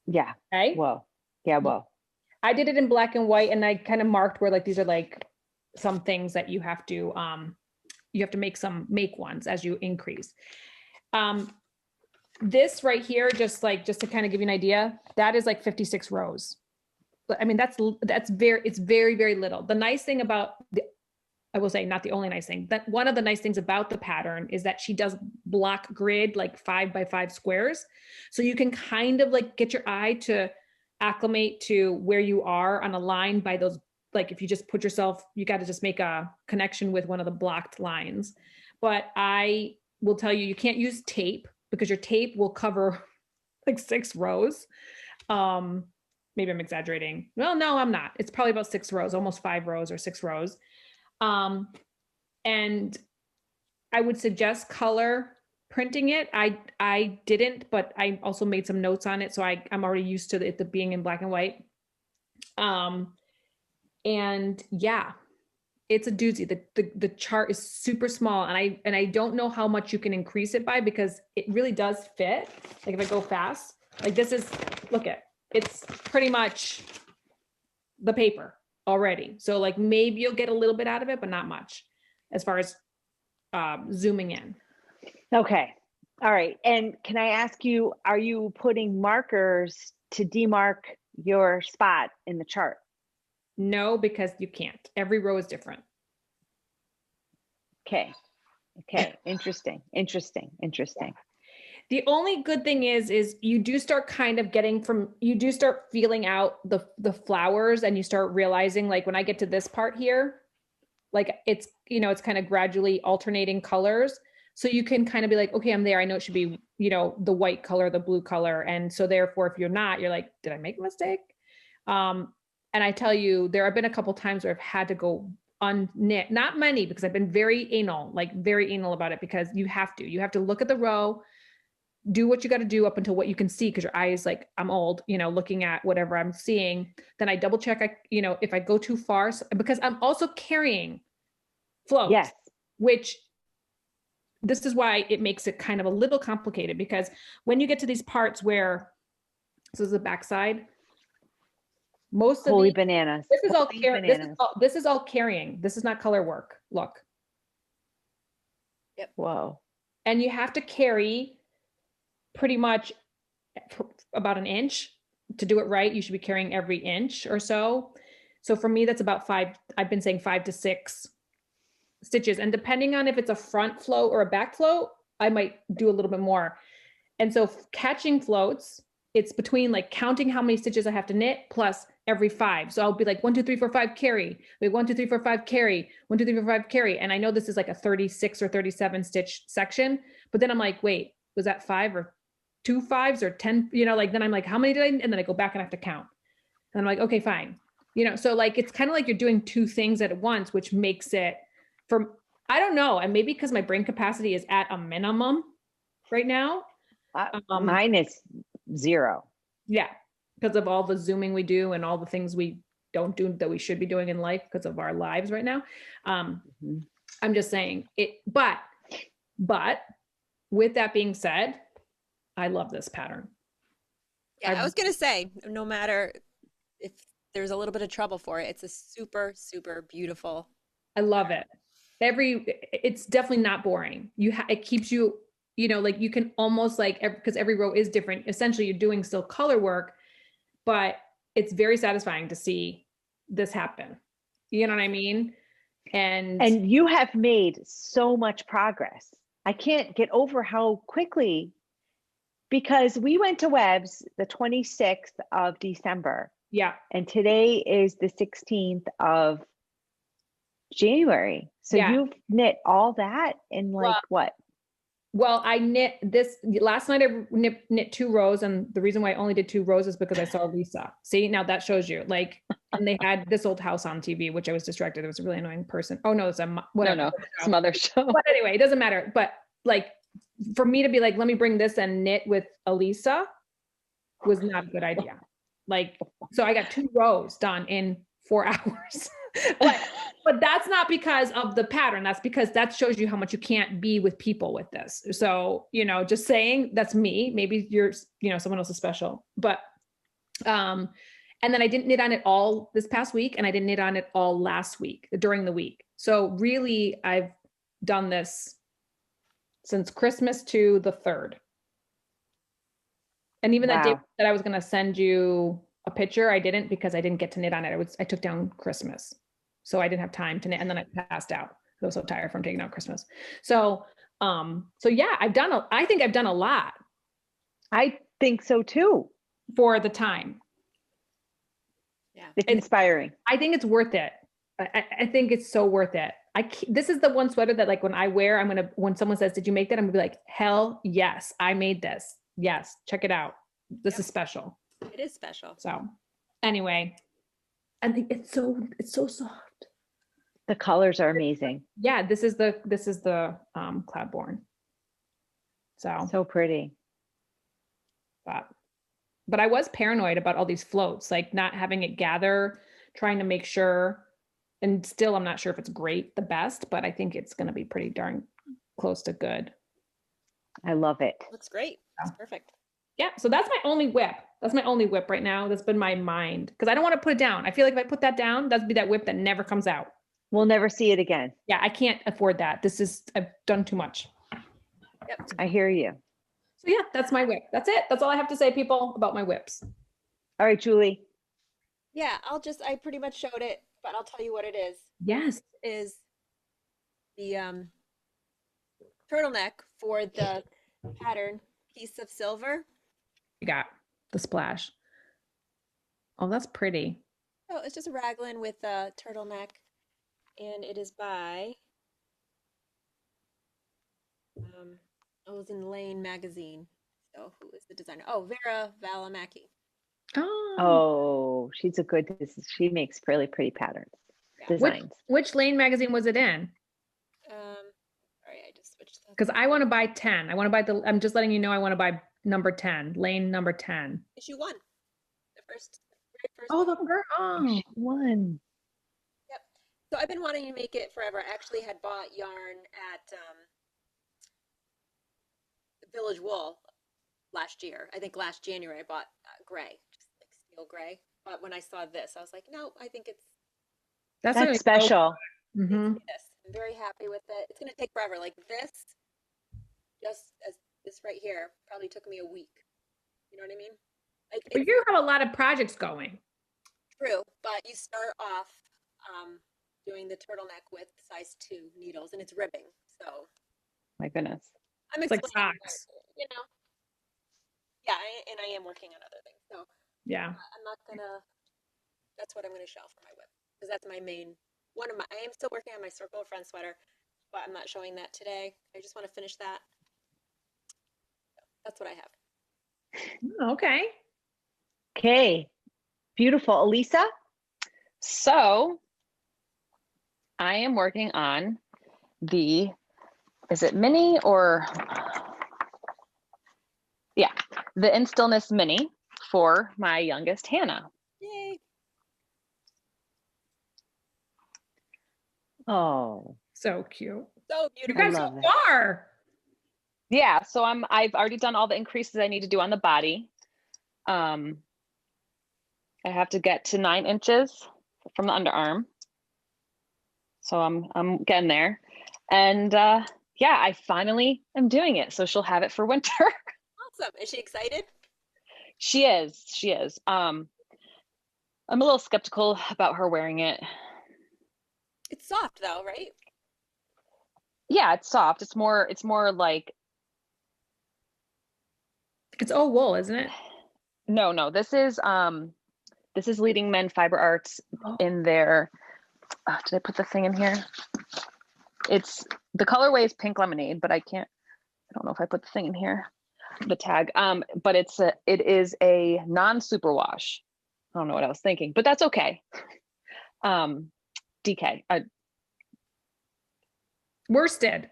Yeah. Okay. Whoa. Yeah. Whoa. I did it in black and white, and I kind of marked where like, these are like some things that you have to make ones as you increase. This right here, just to kind of give you an idea, that is like 56 rows. But I mean, it's very, very little. The nice thing about I will say, not the only nice thing, that one of the nice things about the pattern is that she does block grid, like 5 by 5 squares. So you can kind of like get your eye to acclimate to where you are on a line by those. Like if you just put yourself, you got to just make a connection with one of the blocked lines. But I will tell you, you can't use tape because your tape will cover like 6 rows. Maybe I'm exaggerating. Well, no, I'm not. It's probably about 6 rows, almost 5 rows or 6 rows. And I would suggest color printing it. I didn't, but I also made some notes on it. So I'm already used to it being in black and white. And yeah, it's a doozy. The chart is super small, and I don't know how much you can increase it by, because it really does fit. Like if I go fast, like this is, it's pretty much the paper already. So like maybe you'll get a little bit out of it, but not much as far as zooming in. Okay. All right. And can I ask you, are you putting markers to demark your spot in the chart? No, because you can't. Every row is different. Okay. Interesting. The only good thing is you do start kind of you start feeling out the flowers, and you start realizing, like when I get to this part here, like it's kind of gradually alternating colors. So you can kind of be like, okay, I'm there. I know it should be, the white color, the blue color. And so therefore, if you're not, you're like, did I make a mistake? And I tell you, there have been a couple times where I've had to go unknit, not many, because I've been very anal about it, because you have to look at the row, do what you got to do up until what you can see, because your eye is like, I'm old, looking at whatever I'm seeing. Then I double check, if I go too far, because I'm also carrying floats, yes, which this is why it makes it kind of a little complicated, because when you get to these parts where, this is the backside, most of holy bananas. This is all carrying. This is not color work. Look. Yep. Whoa. And you have to carry pretty much about 1 inch to do it right. You should be carrying every inch or so. So for me, that's about 5. I've been saying 5 to 6 stitches. And depending on if it's a front float or a back float, I might do a little bit more. And so catching floats, it's between like counting how many stitches I have to knit plus every 5. So I'll be like 1, 2, 3, 4, 5 carry. Wait, 1, 2, 3, 4, 5 carry. 1, 2, 3, 4, 5 carry. And I know this is like a 36 or 37 stitch section, but then I'm like, wait, was that 5 or 2 5s or 10? Then I'm like, how many did I? And then I go back and I have to count. And I'm like, okay, fine. So like it's kind of like you're doing 2 things at once, which makes it I don't know, and maybe because my brain capacity is at a minimum right now. Mine is 0. Yeah, because of all the Zooming we do and all the things we don't do that we should be doing in life because of our lives right now. I'm just saying it, but with that being said, I love this pattern. Yeah, I was going to say, no matter if there's a little bit of trouble for it, it's a super, super beautiful. I love it. It's definitely not boring. It keeps you, like you can almost like, because every row is different. Essentially, you're doing still color work, but it's very satisfying to see this happen. You know what I mean? And you have made so much progress. I can't get over how quickly, because we went to Webs the 26th of December. Yeah. And today is the 16th of January. So you've knit all that in what? Well, I knit this last night. I knit 2 rows, and the reason why I only did 2 rows is because I saw Elissa. See, now that shows you. Like, and they had This Old House on TV, which I was distracted. It was a really annoying person. Oh no, it's some other show. But anyway, it doesn't matter. But like, for me to be like, let me bring this and knit with Elissa was not a good idea. Like, so I got 2 rows done in 4 hours. But that's not because of the pattern. That's because that shows you how much you can't be with people with this. So, just saying, that's me. Maybe you're, someone else is special. But, and then I didn't knit on it all this past week, and I didn't knit on it all last week during the week. So really, I've done this since Christmas to the 3rd. And even that day that I was going to send you a picture, I didn't, because I didn't get to knit on it. I took down Christmas. So I didn't have time to knit, and then I passed out. I was so tired from taking out Christmas. So yeah, I think I've done a lot. I think so too. For the time. Yeah. It's inspiring. I think it's worth it. I think it's so worth it. This is the one sweater that, like, when I wear, when someone says, did you make that? I'm gonna be like, hell yes, I made this. Yes. Check it out. This is special. It is special. So anyway, I think it's so soft. The colors are amazing. Yeah, this is the Cloudborne. So pretty. But I was paranoid about all these floats, like not having it gather, trying to make sure, and still I'm not sure if it's the best, but I think it's going to be pretty darn close to good. I love it. Looks great. It's perfect. Yeah, so that's my only whip. That's my only whip right now. That's been my mind, because I don't want to put it down. I feel like if I put that down, that'd be that whip that never comes out. We'll never see it again. Yeah, I can't afford that. I've done too much. Yep. I hear you. So yeah, that's my whip. That's it. That's all I have to say, people, about my whips. All right, Julie. Yeah, I pretty much showed it, but I'll tell you what it is. Yes. It is the turtleneck for the pattern Piece of Silver. You got the splash. Oh, that's pretty. Oh, it's just a raglan with a turtleneck, and it is by it was in Lane magazine. So who is the designer? Oh, Vera Valimaki. Oh, she makes really pretty patterns. Yeah. Designs. Which Lane magazine was it in? Sorry, I just switched that. Because I want to buy 10. I'm just letting you know, I want to buy number 10, Lane number 10. Issue 1. The very first. Oh, one. Yep. So I've been wanting to make it forever. I actually had bought yarn at Village Wool last year. I think last January I bought gray, just like steel gray. But when I saw this, I was like, no, I think that's special. Mm-hmm. I'm very happy with it. It's going to take forever. Like this, just as this right here, probably took me a week. You know what I mean? But you have a lot of projects going. True, but you start off doing the turtleneck with size 2 needles, and it's ribbing. So, my goodness, I'm explaining, like socks. Yeah, and I am working on other things. So yeah, I'm not gonna. That's what I'm gonna shelf for my whip, because that's my main. I am still working on my Circle of Friends sweater, but I'm not showing that today. I just want to finish that. So that's what I have. Okay. Beautiful. Elissa? So I am working on is it mini or? Yeah, the Stillness Mini for my youngest, Hannah. Yay. Oh, so cute. So beautiful. You guys so far. Yeah, so I've already done all the increases I need to do on the body. I have to get to 9 inches from the underarm. So I'm getting there. And yeah, I finally am doing it. So she'll have it for winter. Awesome. Is she excited? She is. I'm a little skeptical about her wearing it. It's soft though, right? Yeah, it's soft. It's more like, it's all wool, isn't it? no, this is Leading Men Fiber Arts in their, did I put the thing in here? It's, the colorway is Pink Lemonade, but I don't know if I put the thing in here, the tag. But it is a non-superwash. I don't know what I was thinking, but that's okay. DK. Worsted.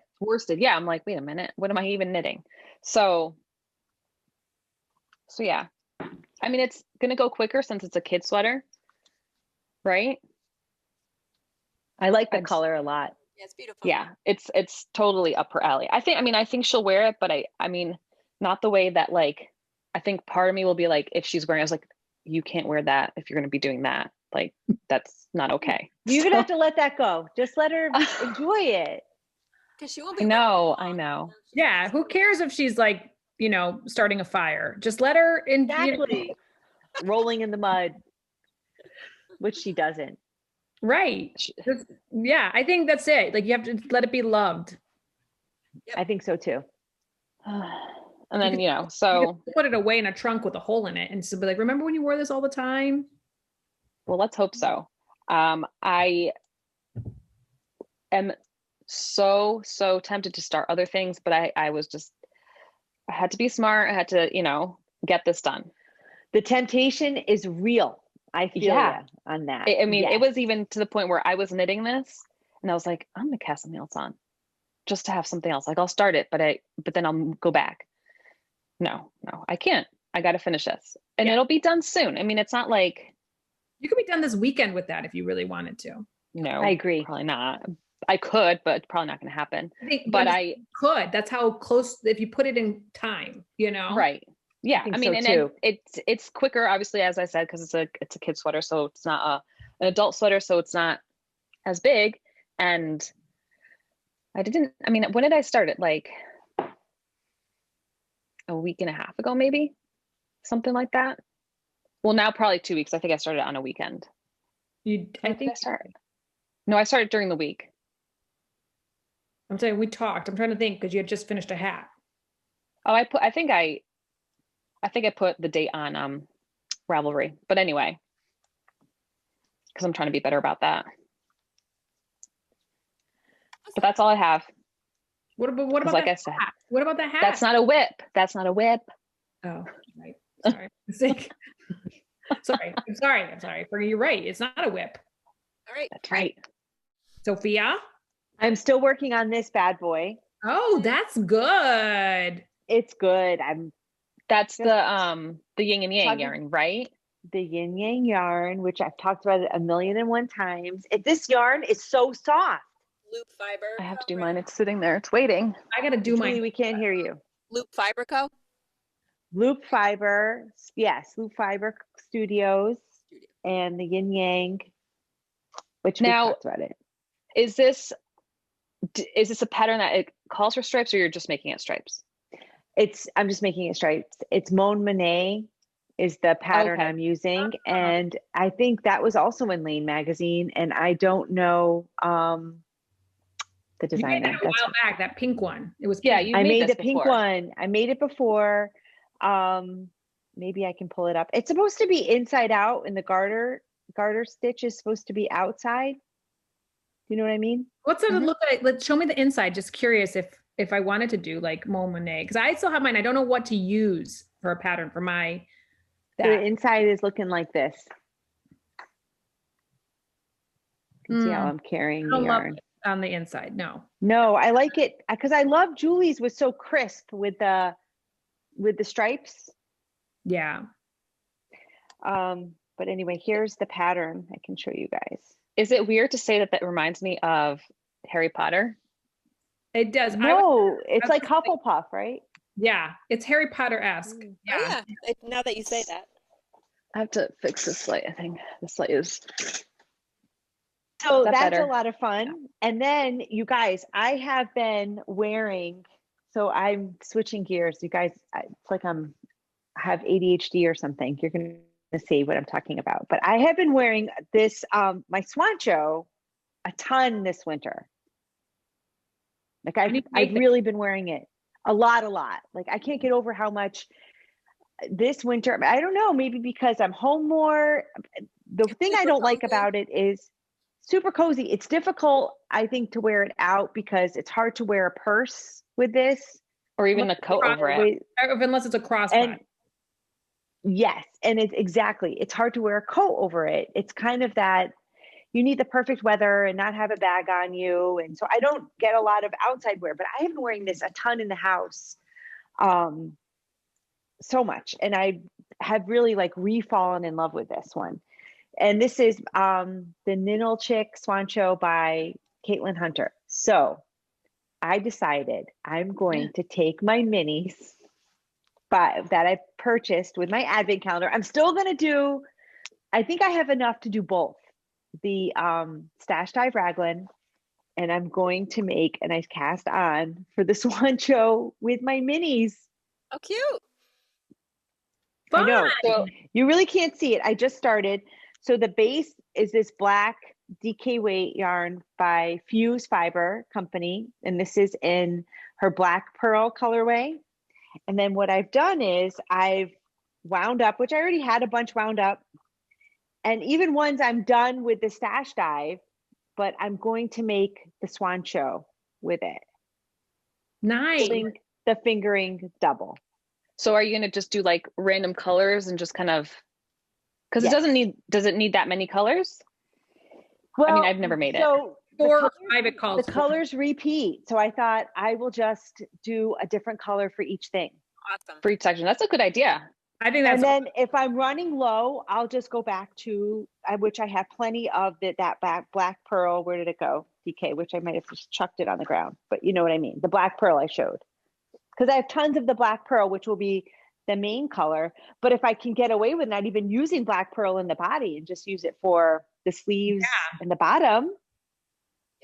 Yeah, I'm like, wait a minute, what am I even knitting? So yeah. I mean, it's gonna go quicker since it's a kid sweater, right? I like the color a lot. Yeah, it's beautiful. Yeah, it's totally up her alley. I think she'll wear it, but I mean, not the way that, like, I think part of me will be like, if she's wearing, I was like, you can't wear that if you're gonna be doing that. Like, that's not okay. You're gonna have to let that go. Just let her enjoy it. Because she won't be. I know. Yeah, who cares if she's like, starting a fire? Just let her in. Exactly. Rolling in the mud, which she doesn't. Right. Yeah, I think that's it. Like, you have to let it be loved. Yep. I think so too. And then, so put it away in a trunk with a hole in it and so be like, remember when you wore this all the time? Well, let's hope so. I am so tempted to start other things, but I had to be smart. I had to, get this done. The temptation is real. I feel you on that. It was even to the point where I was knitting this and I was like, I'm gonna cast something else on just to have something else. Like, I'll start it, but then I'll go back. No, I can't. I got to finish this and it'll be done soon. I mean, it's not like you could be done this weekend with that if you really wanted to. No, I agree. Probably not. I could, but it's probably not going to happen. I could. That's how close, if you put it in time, Right. Yeah. I mean, so and it's quicker, obviously, as I said, because it's a kid sweater, so it's not an adult sweater, so it's not as big. And when did I start it? Like a week and a half ago, maybe something like that. Well, now probably 2 weeks. I think I started on a weekend. I started. No, I started during the week. I'm saying we talked. I'm trying to think because you had just finished a hat. Oh, I think I put the date on Ravelry. But anyway, because I'm trying to be better about that. But that's all I have. What about like that I said, hat? What about that hat? That's not a whip. That's not a whip. Oh, right. Sorry. I'm sorry. You're right. It's not a whip. All right. That's right. Sophia? I'm still working on this bad boy. Oh, that's good. It's good. That's the yin and yang yarn, right? The yin yang yarn, which I've talked about it 1,000,001 times. This yarn is so soft. Loop Fiber. I have to do mine. It's sitting there. It's waiting. I got to do mine. We can't hear you. Loop Fiber Co. Loop Fiber. Yes. Loop Fiber Studios and the yin yang, which we talked about it. Is this a pattern that it calls for stripes, or you're just making it stripes? I'm just making it stripes. It's Mon Monet is the pattern I'm using. And I think that was also in Lane magazine. And I don't know the designer. You made that a while back, that pink one. It was pink. Yeah, I made the pink one. I made it before. Maybe I can pull it up. It's supposed to be inside out, and the garter stitch is supposed to be outside. You know what I mean? What's it look like? Let's show me the inside. Just curious if I wanted to do like Mon Monet, because I still have mine. I don't know what to use for a pattern for my. The inside is looking like this. You can see how I'm carrying the yarn on the inside. No, I like it because I love Julie's was so crisp with the stripes. Yeah. But anyway, here's the pattern. I can show you guys. Is it weird to say that reminds me of Harry Potter? It does. No, it's like Hufflepuff, right? Yeah, it's Harry Potter-esque. Yeah. Oh yeah. Now that you say that. I have to fix this light. I think this light is. So that's better? a lot of fun. Yeah. And then you guys, I have been wearing, so I'm switching gears. You guys, it's like I have ADHD or something. You're going to see what I'm talking about. But I have been wearing this, my Swancho a ton this winter. Like I've really been wearing it a lot. Like I can't get over how much this winter, I don't know, maybe because I'm home more. The thing I don't like about it is super cozy. It's difficult, I think, to wear it out because it's hard to wear a purse with this. Or even a coat over it. Unless it's a crossbody. Yes, and it's hard to wear a coat over it. It's kind of that you need the perfect weather and not have a bag on you. And so I don't get a lot of outside wear, but I have been wearing this a ton in the house. So much. And I have really like re-fallen in love with this one. And this is the Ningle Chick Swancho by Caitlin Hunter. So I decided I'm going to take my minis that I purchased with my advent calendar. I'm still going to do, I think I have enough to do both the Stash Dive Raglan, and I'm going to make a nice cast on for the Swancho with my minis. Oh, cute. I know. So you really can't see it. I just started. So the base is this black DK weight yarn by Fuse Fiber Company. And this is in her black pearl colorway. And then what I've done is I've wound up, which I already had a bunch wound up. And even ones I'm done with the Stash Dive, but I'm going to make the Swancho with it. Nice. The fingering double. So are you going to just do like random colors and just kind of, because yes. Does it need that many colors? Well, I mean, I've never made it. So the colors repeat. So I thought I will just do a different color for each thing. Awesome. For each section. That's a good idea. I think that's. And then if I'm running low, I'll just go back to, which I have plenty of that black pearl. Where did it go? DK, which I might have just chucked it on the ground, but you know what I mean? The black pearl I showed. Because I have tons of the black pearl, which will be the main color. But if I can get away with not even using black pearl in the body and just use it for the sleeves and the bottom,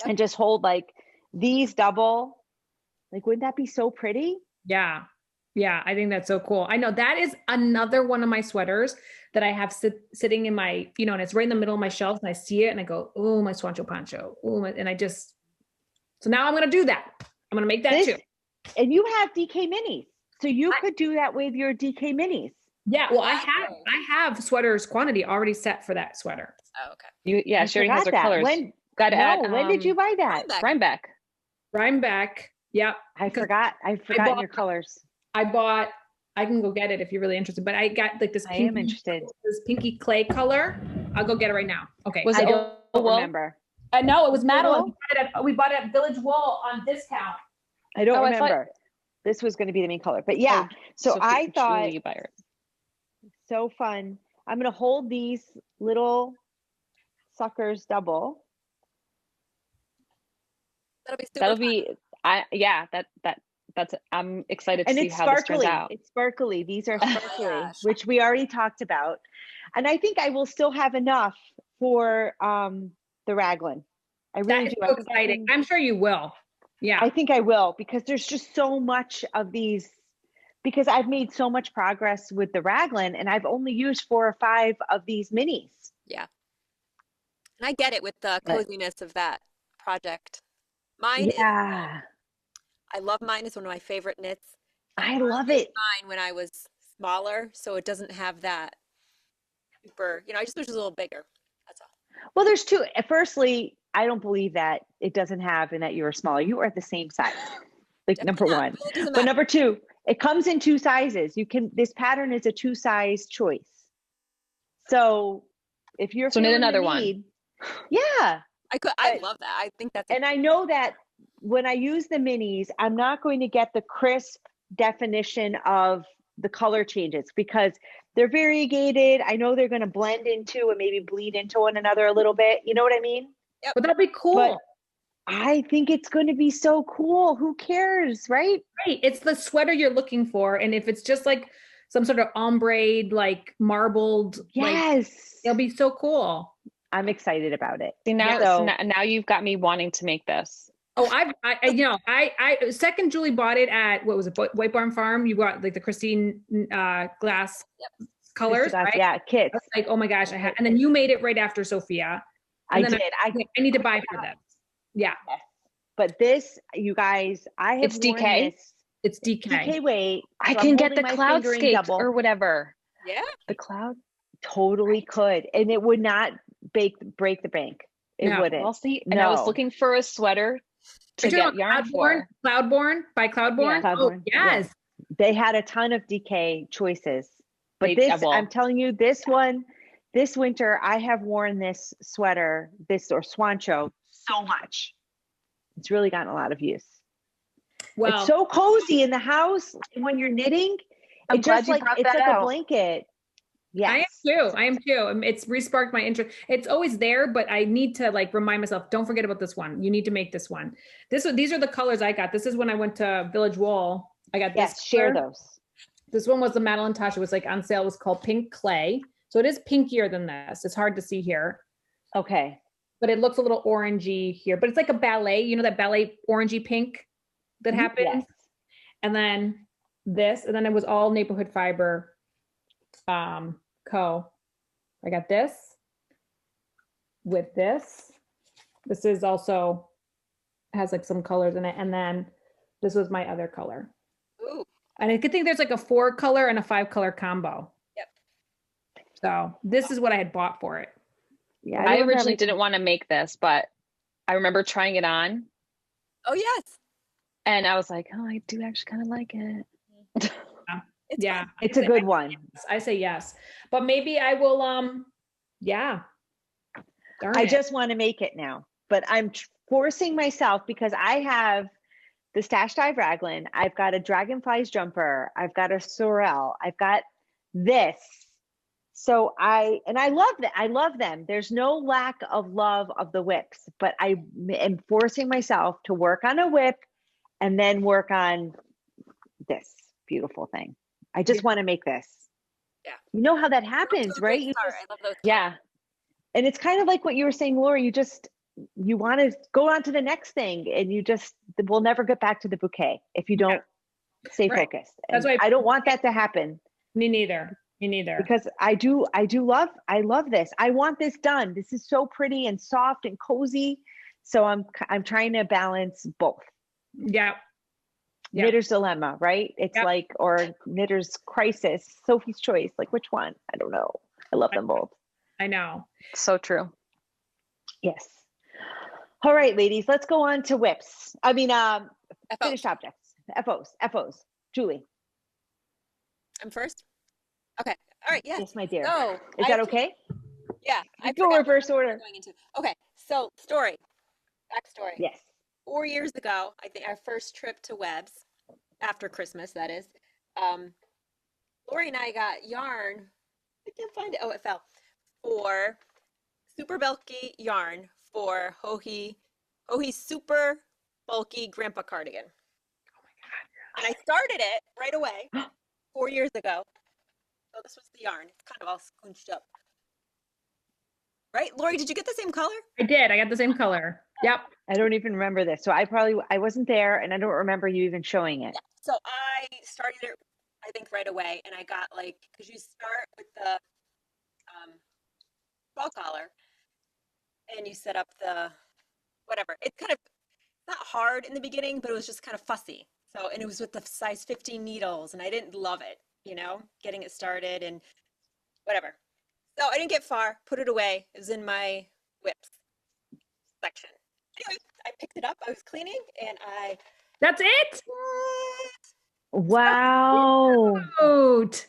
and just hold like these double, like, wouldn't that be so pretty? Yeah. Yeah. I think that's so cool. I know that is another one of my sweaters that I have sitting in my, and it's right in the middle of my shelf and I see it and I go, oh, my Swancho poncho. Oh, and so now I'm going to do that. I'm going to make that too. And you have DK minis. So you could do that with your DK minis. Yeah. Well, I have sweaters quantity already set for that sweater. Oh, okay. She already has her colors. When did you buy that? Rhinebeck. Yep. I forgot your colors. I can go get it if you're really interested, but I got like this. I am interested. This pinky clay color. I'll go get it right now. Okay. I don't remember. No, it was Madeline. We bought it at Village Wool on discount. I don't remember. This was going to be the main color, but yeah. So I thought, so fun. I'm going to hold these little suckers double. That'll be that's I'm excited to see how this turns out. It's sparkly. These are sparkly, which we already talked about. And I think I will still have enough for the Raglan. I really do. So exciting. I'm sure you will. Yeah. I think I will, because there's just so much of these, because I've made so much progress with the Raglan and I've only used 4 or 5 of these minis. Yeah. And I get it with the coziness of that project. Mine I love mine. It's one of my favorite knits. I love it. Mine when I was smaller, so it doesn't have that super, I just wish it was a little bigger. That's all. Well, there's two. Firstly, I don't believe that it doesn't have and that you are smaller. You are at the same size. Like number one. But number two, it comes in 2 sizes. This pattern is a 2 size choice. So if you're knit another one. Yeah. I love that. I think that's and I know that when I use the minis, I'm not going to get the crisp definition of the color changes because they're variegated. I know they're going to blend into and maybe bleed into one another a little bit. You know what I mean? Yep. But that'd be cool. I think it's going to be so cool. Who cares, right? Right. It's the sweater you're looking for. And if it's just like some sort of ombre, like marbled, yes, like, it'll be so cool. I'm excited about it. See, now you've got me wanting to make this. Oh, I second Julie bought it at, what was it, White Barn Farm? You got like the Christine glass colors, Glass, right? yeah, kits. Like, oh my gosh, and then you made it right after Sophia. I did. I need to buy for this. Yeah. But this, you guys, I have It's DK. It's DK. DK weight. I can get the cloudscape or whatever. Yeah. The cloud totally could. And it would not break the bank. It wouldn't. Well, see, and I was looking for a sweater to get yarn for. Cloudborn by Cloudborn? Yeah, Cloudborn. Oh, yes. Yeah. They had a ton of DK choices. But I'm telling you, this winter, I have worn this sweater, or Swancho, so much. It's really gotten a lot of use. Well, it's so cozy in the house when you're knitting. It's just like a blanket. Yeah, I am too. It's re-sparked my interest. It's always there, but I need to like remind myself, don't forget about this one. You need to make this one. These are the colors I got. This is when I went to Village Wool. I got this. Yes, share those. This one was the Madeline Tosh. It was like on sale. It was called Pink Clay. So it is pinkier than this. It's hard to see here. Okay. But it looks a little orangey here. But it's like a ballet. You know that ballet orangey pink that happens? Yes. And then this. And then it was all Neighborhood Fiber Co. I got this with this. This is also has like some colors in it. And then this was my other color. Ooh. And I could think there's like a 4-color and a 5-color combo. Yep. So this is what I had bought for it. Yeah, I originally didn't want to make this, but I remember trying it on. Oh, yes. And I was like, oh, I do actually kind of like it. Yeah, it's a good one. I say yes, but maybe I will. Yeah. I just want to make it now, but I'm forcing myself because I have the Stash Dive Raglan. I've got a Dragonflies jumper. I've got a Sorel. I've got this. So I love that. I love them. There's no lack of love of the whips, but I am forcing myself to work on a whip and then work on this beautiful thing. I just want to make this. Yeah. You know how that happens, right? I love those. Yeah. And it's kind of like what you were saying, Laurie, you want to go on to the next thing and we'll never get back to the bouquet if you don't stay focused. That's why I don't want that to happen. Me neither. Because I love this. I want this done. This is so pretty and soft and cozy. So I'm trying to balance both. Yeah. Knitter's dilemma, right? It's or knitter's crisis, Sophie's choice. Like which one? I don't know. I love them both. I know. So true. Yes. All right, ladies, let's go on to whips. I mean, finished objects, FOs. Julie. I'm first. Okay. All right. Yes, my dear. So is that okay? Yeah. I go reverse order. Okay. So backstory. Yes. 4 years ago, I think our first trip to Webs, after Christmas, that is, Laurie and I got yarn. I can't find it. Oh, it fell. For super bulky yarn for Hohi's super bulky grandpa cardigan. Oh my God. And I started it right away 4 years ago. So this was the yarn. It's kind of all squinched up. Right? Laurie, did you get the same color? I did. I got the same color. Yep. I don't even remember this. So I wasn't there and I don't remember you even showing it. Yeah. So I started it, I think, right away. And I got because you start with the ball collar and you set up the whatever. It's kind of not hard in the beginning, but it was just kind of fussy. So, and it was with the size 15 needles and I didn't love it, getting it started and whatever. So I didn't get far, put it away. It was in my whips section. Anyway, I picked it up. I was cleaning and That's it? Wow. Cute.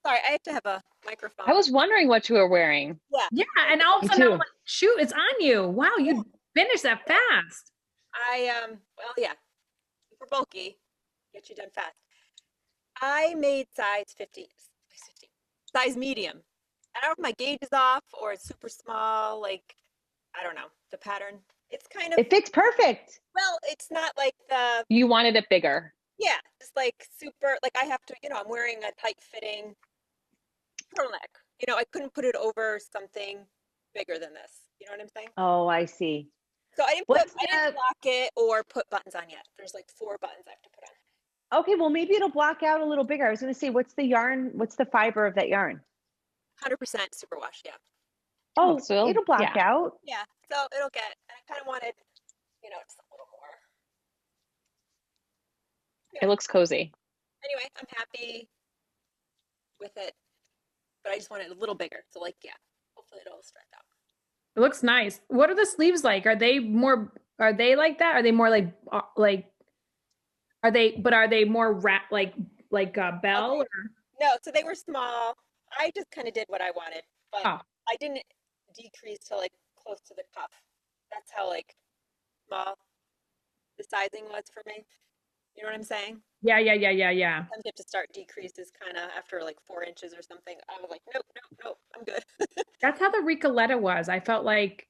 Sorry, I have to have a microphone. I was wondering what you were wearing. Yeah, and all of a sudden I'm like, shoot, it's on you. Wow, you finished that fast. Super bulky. Get you done fast. I made size medium. I don't know if my gauge is off or it's super small, I don't know. The pattern it's kind of, It fits perfect. well, it's not like the, You wanted it bigger. yeah, just like super, like I have to, I'm wearing a tight fitting turtleneck. I couldn't put it over something bigger than this. You know what I'm saying? Oh, I see. So I didn't block it or put buttons on yet. There's like 4 buttons I have to put on. Okay, well, maybe it'll block out a little bigger. I was going to say, what's the yarn? What's the fiber of that yarn? 100% superwash, yeah. Oh, so it'll block out. Yeah, so it'll get, and I kind of wanted, just a little more. It looks cozy. Anyway, I'm happy with it, but I just want it a little bigger. So like, yeah, hopefully it'll stretch out. It looks nice. What are the sleeves like? Are they like that? Are they more like, are they more bell? Okay. Or? No, so they were small. I just kind of did what I wanted, but I didn't decrease to like close to the cuff. That's how like small the sizing was for me. You know what I'm saying? Yeah. Sometimes you have to start decreases kind of after like 4 inches or something. I was like, nope, I'm good. That's how the Ricoletta was. I felt like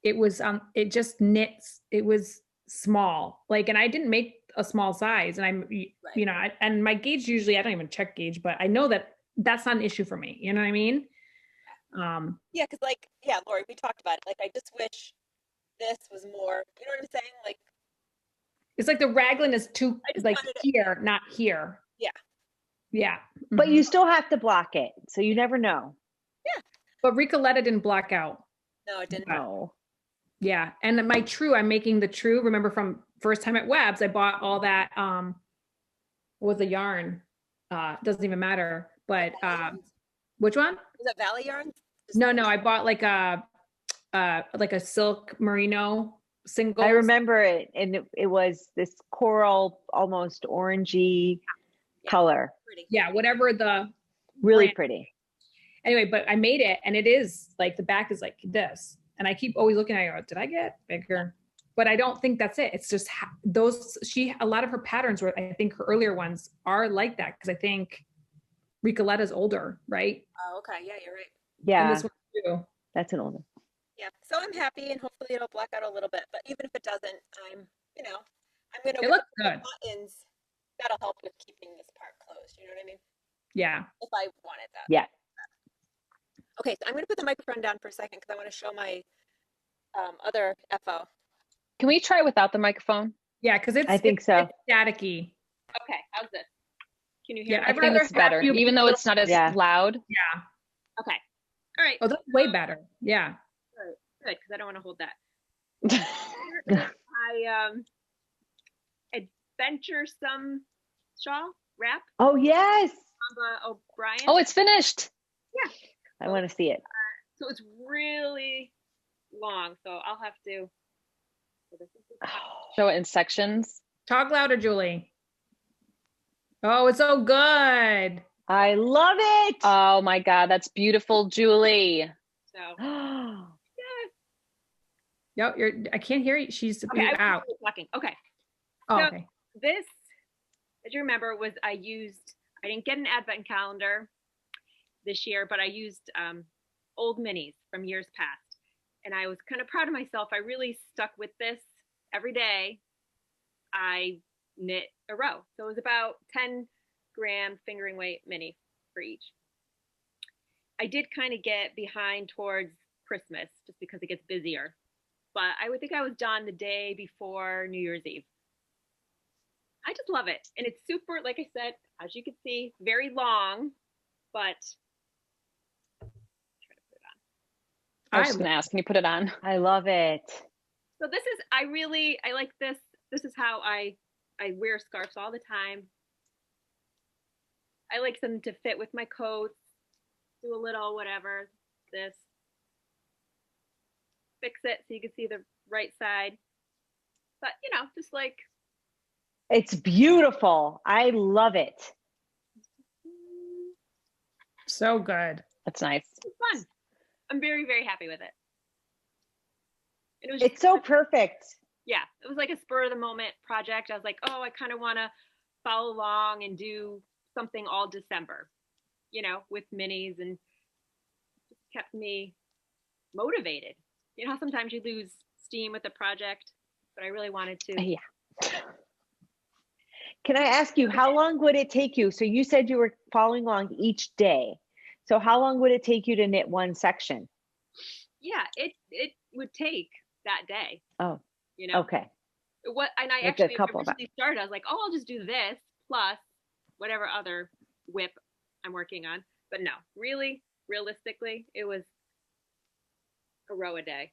it was, it just knits. It was small. Like, and I didn't make a small size, and right. And my gauge usually, I don't even check gauge, but I know that that's not an issue for me. You know what I mean? Yeah. Cause like, yeah, Laurie, we talked about it. Like, I just wish this was more, you know what I'm saying? Like, it's like the raglan is too like here, not here. Yeah. Yeah. But you still have to block it. So you never know. Yeah. But Ricoletta didn't block out. No, it didn't. No. Yeah. And my true, I'm making the true. Remember from first time at Webs, I bought all that, what was the yarn? Doesn't even matter. But which one? Was it Valley yarn? No, I bought like a silk merino single. I remember it, and it was this coral, almost orangey color. Pretty. Yeah, whatever the really brand. Pretty. Anyway, but I made it, and it is like the back is like this, and I keep always looking at it. Did I get bigger? But I don't think that's it. It's just those. A lot of her patterns were, I think, her earlier ones are like that, because I think Ricoletta's older, right? Oh, okay. Yeah, you're right. Yeah, and this one too. That's an older. Yeah, so I'm happy, and hopefully it'll black out a little bit. But even if it doesn't, I'm gonna. It looks good. Buttons. That'll help with keeping this part closed. You know what I mean? Yeah. If I wanted that. Yeah. Okay, so I'm gonna put the microphone down for a second because I want to show my other FO. Can we try without the microphone? Yeah, because I think so. It's staticky. Okay, how's this? Can you hear? Yeah, me? I think it's better, even though it's not as loud. Yeah. Okay. All right. Oh, that's way better. Yeah. Good, because I don't want to hold that. Adventuresome Wrap. Oh yes. O'Brien. Oh, it's finished. Yeah. I want to see it. So it's really long. So I'll have to. Show it in sections. Talk louder, Julie. Oh, it's so good. I love it. Oh my God, that's beautiful, Julie. So. Yep, I can't hear you. She's out. Talking. Okay. Oh, so okay. This, as you remember, I didn't get an advent calendar this year, but I used old minis from years past. And I was kind of proud of myself. I really stuck with this every day. I knit a row. So it was about 10 gram fingering weight mini for each. I did kind of get behind towards Christmas just because it gets busier. But I would think I was done the day before New Year's Eve. I just love it. And it's super, like I said, as you can see, very long, but try to put it on. I was just going to ask, can you put it on? I love it. So this is, I like this. This is how I wear scarves all the time. I like them to fit with my coats, do a little whatever, this. Fix it so you can see the right side, but just like, it's beautiful. I love it. So good. That's nice. It's fun. I'm very, very happy with it. It's so perfect. Yeah, it was like a spur of the moment project. I was like, oh, I kind of want to follow along and do something all December, with minis, and just kept me motivated. Sometimes you lose steam with the project, but I really wanted to. Yeah. Can I ask you, how long would it take you? So you said you were following along each day. So how long would it take you to knit one section? Yeah, it would take that day. Oh, okay. And I Like a actually couple originally started, I was like, oh, I'll just do this plus whatever other whip I'm working on. But no, really, realistically, it was a row a day.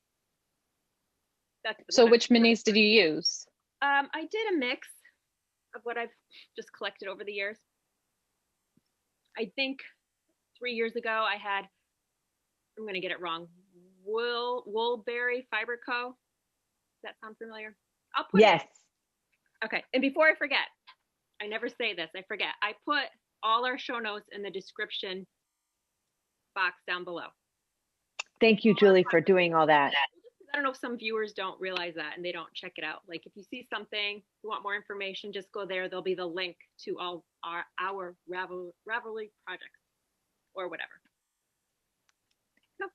So which minis did you use? I did a mix of what I've just collected over the years. I think 3 years ago I had, I'm going to get it wrong, Woolberry Fiber Co. Does that sound familiar? I'll put Yes. Okay. And before I forget, I never say this, I forget. I put all our show notes in the description box down below. Thank you, Julie, for doing all that. I don't know if some viewers don't realize that and they don't check it out. Like if you see something, you want more information, just go there. There'll be the link to all our Ravelry projects or whatever. No.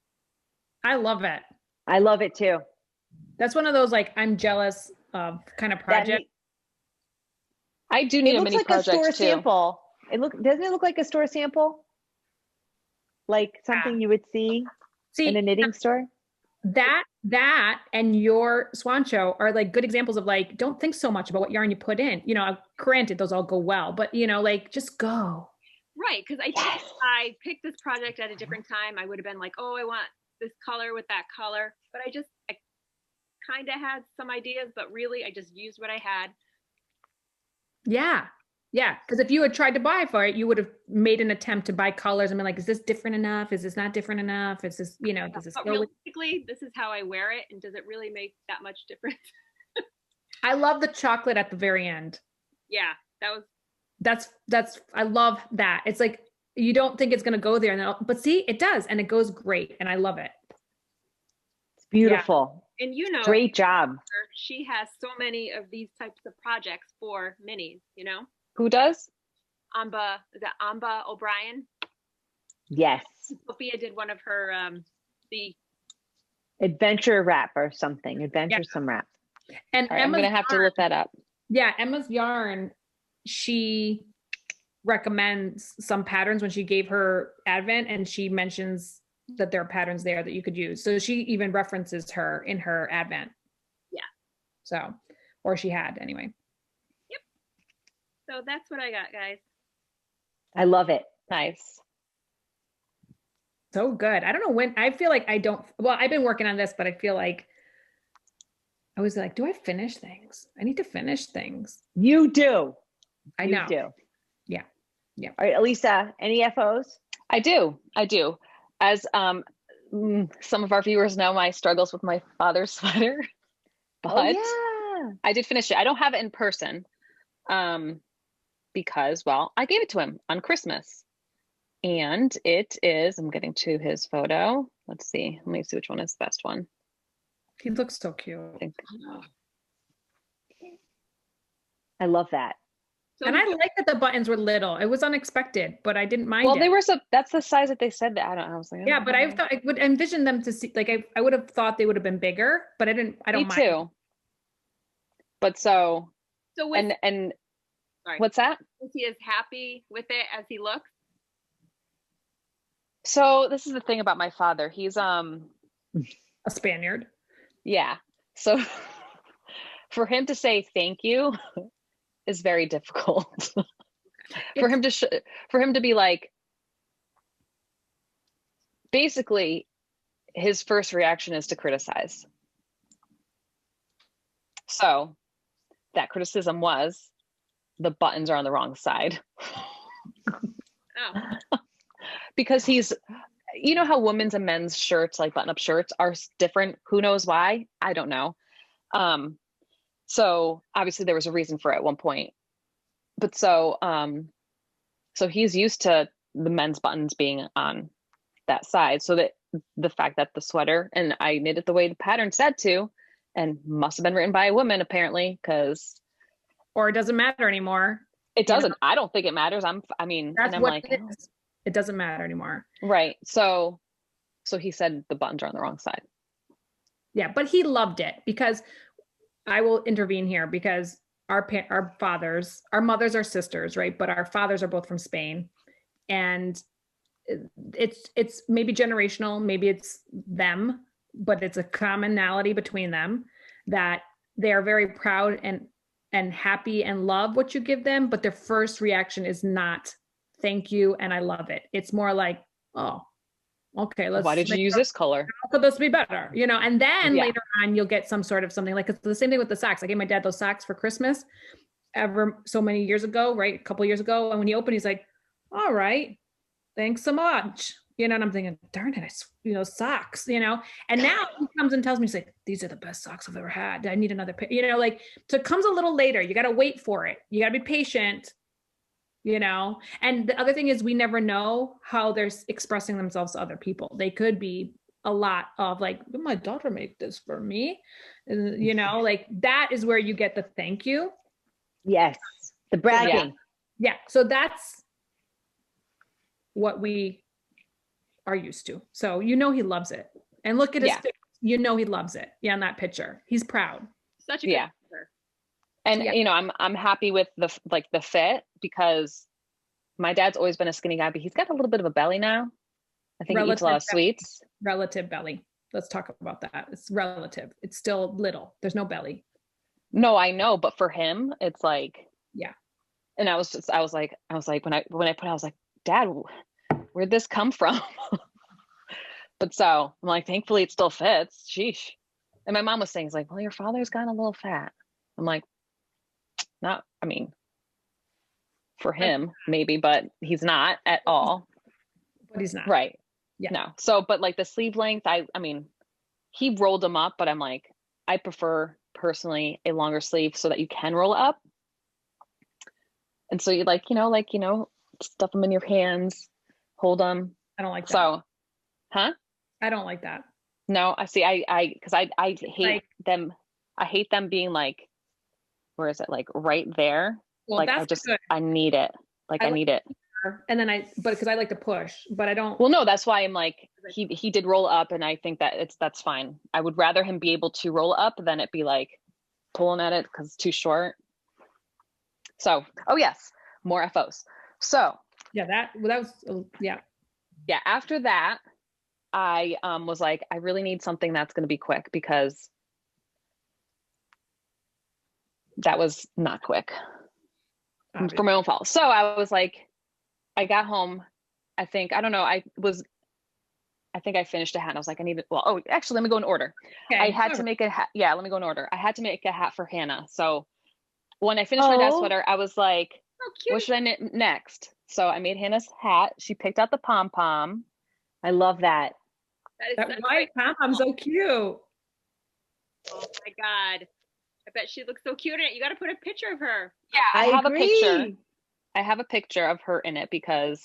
I love it. I love it too. That's one of those like I'm jealous of kind of project. I do need a mini project too. It looks like a store sample. Doesn't it look like a store sample? Like something you would see in a knitting store? That and your Swancho are like good examples of like, don't think so much about what yarn you put in. You know, granted, those all go well, but you know, like just go. Right. Because I think I picked this project at a different time. I would have been like, oh, I want this color with that color. But I kind of had some ideas, but really I just used what I had. Yeah. Yeah. Because if you had tried to buy for it, you would have made an attempt to buy colors and been like, is this different enough? Is this not different enough? Is this, you know, does this go realistically, this is how I wear it. And does it really make that much difference? I love the chocolate at the very end. Yeah, that's I love that. It's like, you don't think it's going to go there. But see, it does. And it goes great. And I love it. It's beautiful. Yeah. And you know, great job. She has so many of these types of projects for minis, you know? Who does? Is that Amba O'Brien? Yes. Sophia did one of her, the Adventure Wrap or something. Adventuresome Wrap. And right, I'm going to have to look that up. Yeah. Emma's yarn, she recommends some patterns when she gave her Advent, and she mentions that there are patterns there that you could use. So she even references her in her Advent. Yeah. So, or she had anyway. Yep. So that's what I got, guys. I love it. Nice. So good. I don't know when, I feel like I've been working on this, but I feel like I was like, do I finish things? I need to finish things. You do. I know. You do. Yeah. Yeah. All right, Elissa, any FOs? I do. As some of our viewers know, my struggles with my father's sweater, but I did finish it. I don't have it in person because, well, I gave it to him on Christmas, and it is, I'm getting to his photo. Let's see. Let me see which one is the best one. He looks so cute. I love that. So and I like that the buttons were little. It was unexpected, but I didn't mind. Well, they were that's the size that they said that. I was like, yeah, but I thought I would envision them to see, like, I would have thought they would have been bigger, but I don't mind. Me too. But so and sorry. What's that? Is he as happy with it as he looks? So this is the thing about my father. He's a Spaniard. Yeah. So for him to say thank you is very difficult. for him to be like, basically his first reaction is to criticize. So that criticism was the buttons are on the wrong side. Oh. Because he's, you know how women's and men's shirts, like button-up shirts, are different. Who knows why? I don't know. So obviously there was a reason for it at one point, but so he's used to the men's buttons being on that side. So that the fact that the sweater, and I knit it the way the pattern said to, and must have been written by a woman apparently, or it doesn't matter anymore. It doesn't. I don't think it matters. I'm like, it doesn't matter anymore. Right. So he said the buttons are on the wrong side. Yeah, but he loved it because I will intervene here because our fathers, our mothers are sisters, right? But our fathers are both from Spain, and it's maybe generational, maybe it's them, but it's a commonality between them that they are very proud and happy and love what you give them, but their first reaction is not thank you and I love it. It's more like, oh, okay, why did you use this color? Could this be better? You know, and then later on you'll get some sort of something like, it's the same thing with the socks. I gave my dad those socks for Christmas ever so many years ago, right? A couple years ago. And when he opened, he's like, all right, thanks so much. You know, and I'm thinking, darn it, socks, you know, and now he comes and tells me, he's like, these are the best socks I've ever had. I need another pair, you know, like, so it comes a little later. You got to wait for it. You got to be patient, you know? And the other thing is we never know how they're expressing themselves to other people. They could be a lot of like, my daughter made this for me. You know, like that is where you get the thank you. Yes. The bragging. Yeah. So that's what we are used to. So, you know, he loves it. And look at his face. You know, he loves it. Yeah. In that picture, he's proud. Such a good picture. And you know, I'm happy with the fit because my dad's always been a skinny guy, but he's got a little bit of a belly now. I think he eats a lot of sweets. Relative belly. Let's talk about that. It's relative. It's still little. There's no belly. No, I know, but for him, it's like, yeah. And I was like, when I put it, I was like, Dad, where'd this come from? But so I'm like, thankfully it still fits. Sheesh. And my mom was saying, like, well, your father's gotten a little fat. I'm like, not, I mean, for him, maybe, but he's not at all. But he's not. Right. Yeah. No. So, but like the sleeve length, I mean, he rolled them up, but I'm like, I prefer personally a longer sleeve so that you can roll it up. And so you like, stuff them in your hands, hold them. I don't like that. So, huh? I don't like that. No, I see. I hate them. I hate them being like, where is it? Like right there. Well, like that's I need it. Like I need it. And then but because I like to push, but I don't. Well, no, that's why I'm like, he did roll up, and I think that that's fine. I would rather him be able to roll up than it be like pulling at it because it's too short. So, oh yes, more FOs. So yeah, that was yeah. After that, I was like, I really need something that's going to be quick because that was not quick for my own fault. So I was like, I got home. I think I finished a hat. And I was like, actually, let me go in order. Okay, I had to make a hat. Yeah, let me go in order. I had to make a hat for Hannah. So when I finished my dad's sweater, I was like, what should I knit next? So I made Hannah's hat. She picked out the pom-pom. I love that. That white pom-pom's so cute. Oh my God. I bet she looks so cute in it. You got to put a picture of her. Yeah, I have a picture. I have a picture of her in it because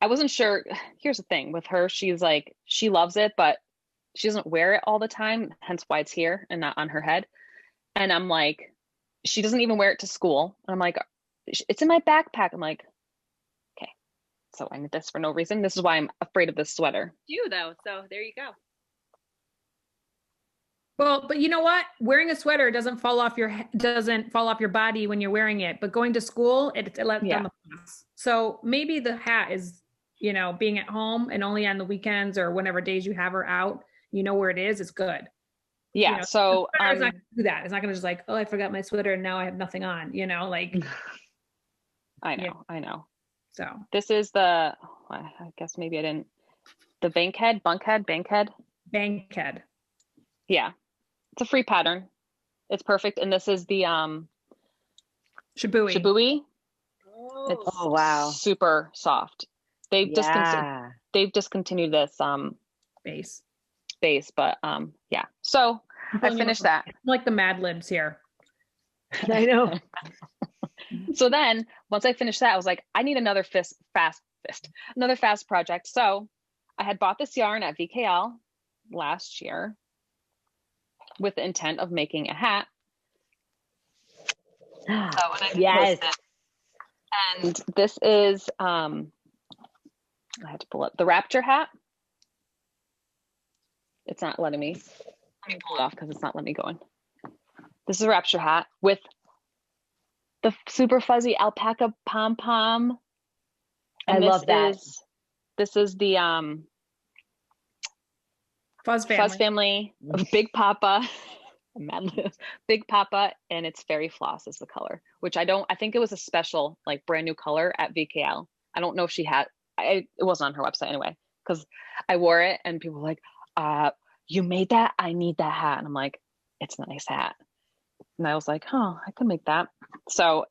I wasn't sure. Here's the thing with her. She's like, she loves it, but she doesn't wear it all the time. Hence why it's here and not on her head. And I'm like, she doesn't even wear it to school. And I'm like, it's in my backpack. I'm like, okay, so I need this for no reason. This is why I'm afraid of this sweater. You though. So there you go. Well, but you know what? Wearing a sweater doesn't fall off your body when you're wearing it. But going to school, it lets down the pass. So maybe the hat is, being at home and only on the weekends or whenever days you have her out, where it is. It's good. Yeah. So it's not gonna do that. It's not gonna just like, oh, I forgot my sweater and now I have nothing on. Like. I know. So this is I guess maybe I didn't. The bankhead. Yeah. It's a free pattern. It's perfect. And this is the Shabui. Oh wow. Super soft. They've discontinued this base, but yeah. So I finished that. Like the Mad Libs here. I know. So then once I finished that, I was like, I need another fast project. So I had bought this yarn at VKL last year with the intent of making a hat. Yes. And this is, I had to pull up the Rapture Hat. It's not letting me. Let me pull it off because it's not letting me go in. This is a Rapture Hat with the super fuzzy alpaca pom-pom. I love that. This is the Fuzz family of Big Papa. Big Papa, and it's Fairy Floss is the color, which I think it was a special, like brand new color at VKL. I don't know if she had, it wasn't on her website anyway, because I wore it and people were like, you made that? I need that hat. And I'm like, it's a nice hat. And I was like, oh, I could make that. So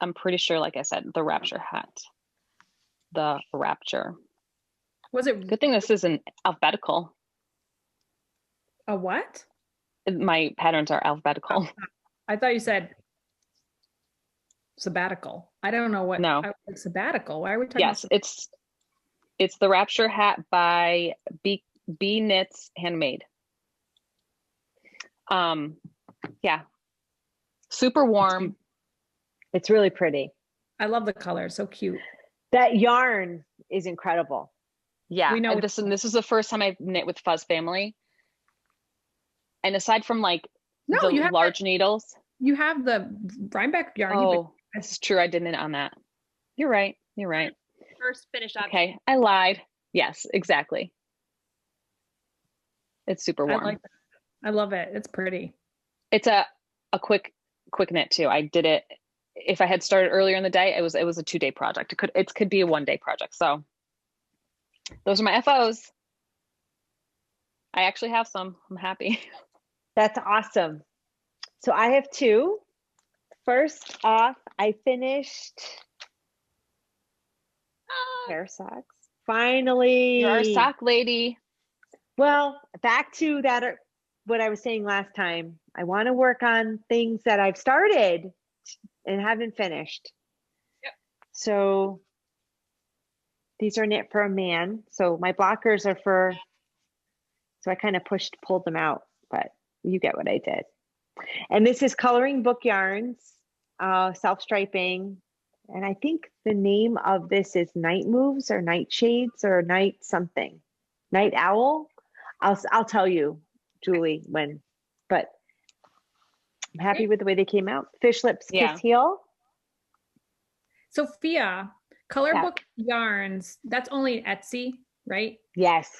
I'm pretty sure, like I said, the Rapture Hat. The Rapture. Was it? Good thing this isn't alphabetical. A what? My patterns are alphabetical. Oh, I thought you said sabbatical. I don't know what. No. Sabbatical. Why are we talking? Yes, it's the Rapture Hat by B Knits Handmade. Yeah. Super warm. It's really pretty. I love the color. So cute. That yarn is incredible. Yeah. We know and this is the first time I've knit with Fuzz family. And aside from like the large needles. You have the Rhinebeck yarn. Oh, it's true. I did knit on that. You're right. First finished object. Okay. I lied. Yes, exactly. It's super warm. I like that. I love it. It's pretty. It's a quick knit too. I did it. If I had started earlier in the day, it was a 2-day project. It could be a 1-day project. So those are my FOs. I actually have some. I'm happy. That's awesome. So I have 2. First off, I finished pair of socks. Finally. You're our sock lady. Well, back to that, what I was saying last time. I want to work on things that I've started and haven't finished. Yep. So these are knit for a man. So my blockers are so I kind of pulled them out, but you get what I did. And this is coloring book yarns, self-striping. And I think the name of this is Night Moves or Night Shades or Night something. Night Owl. I'll tell you, Julie, when, but I'm happy with the way they came out. Fish Lips Kiss Heel. Sophia, color book yarns, that's only Etsy, right? Yes.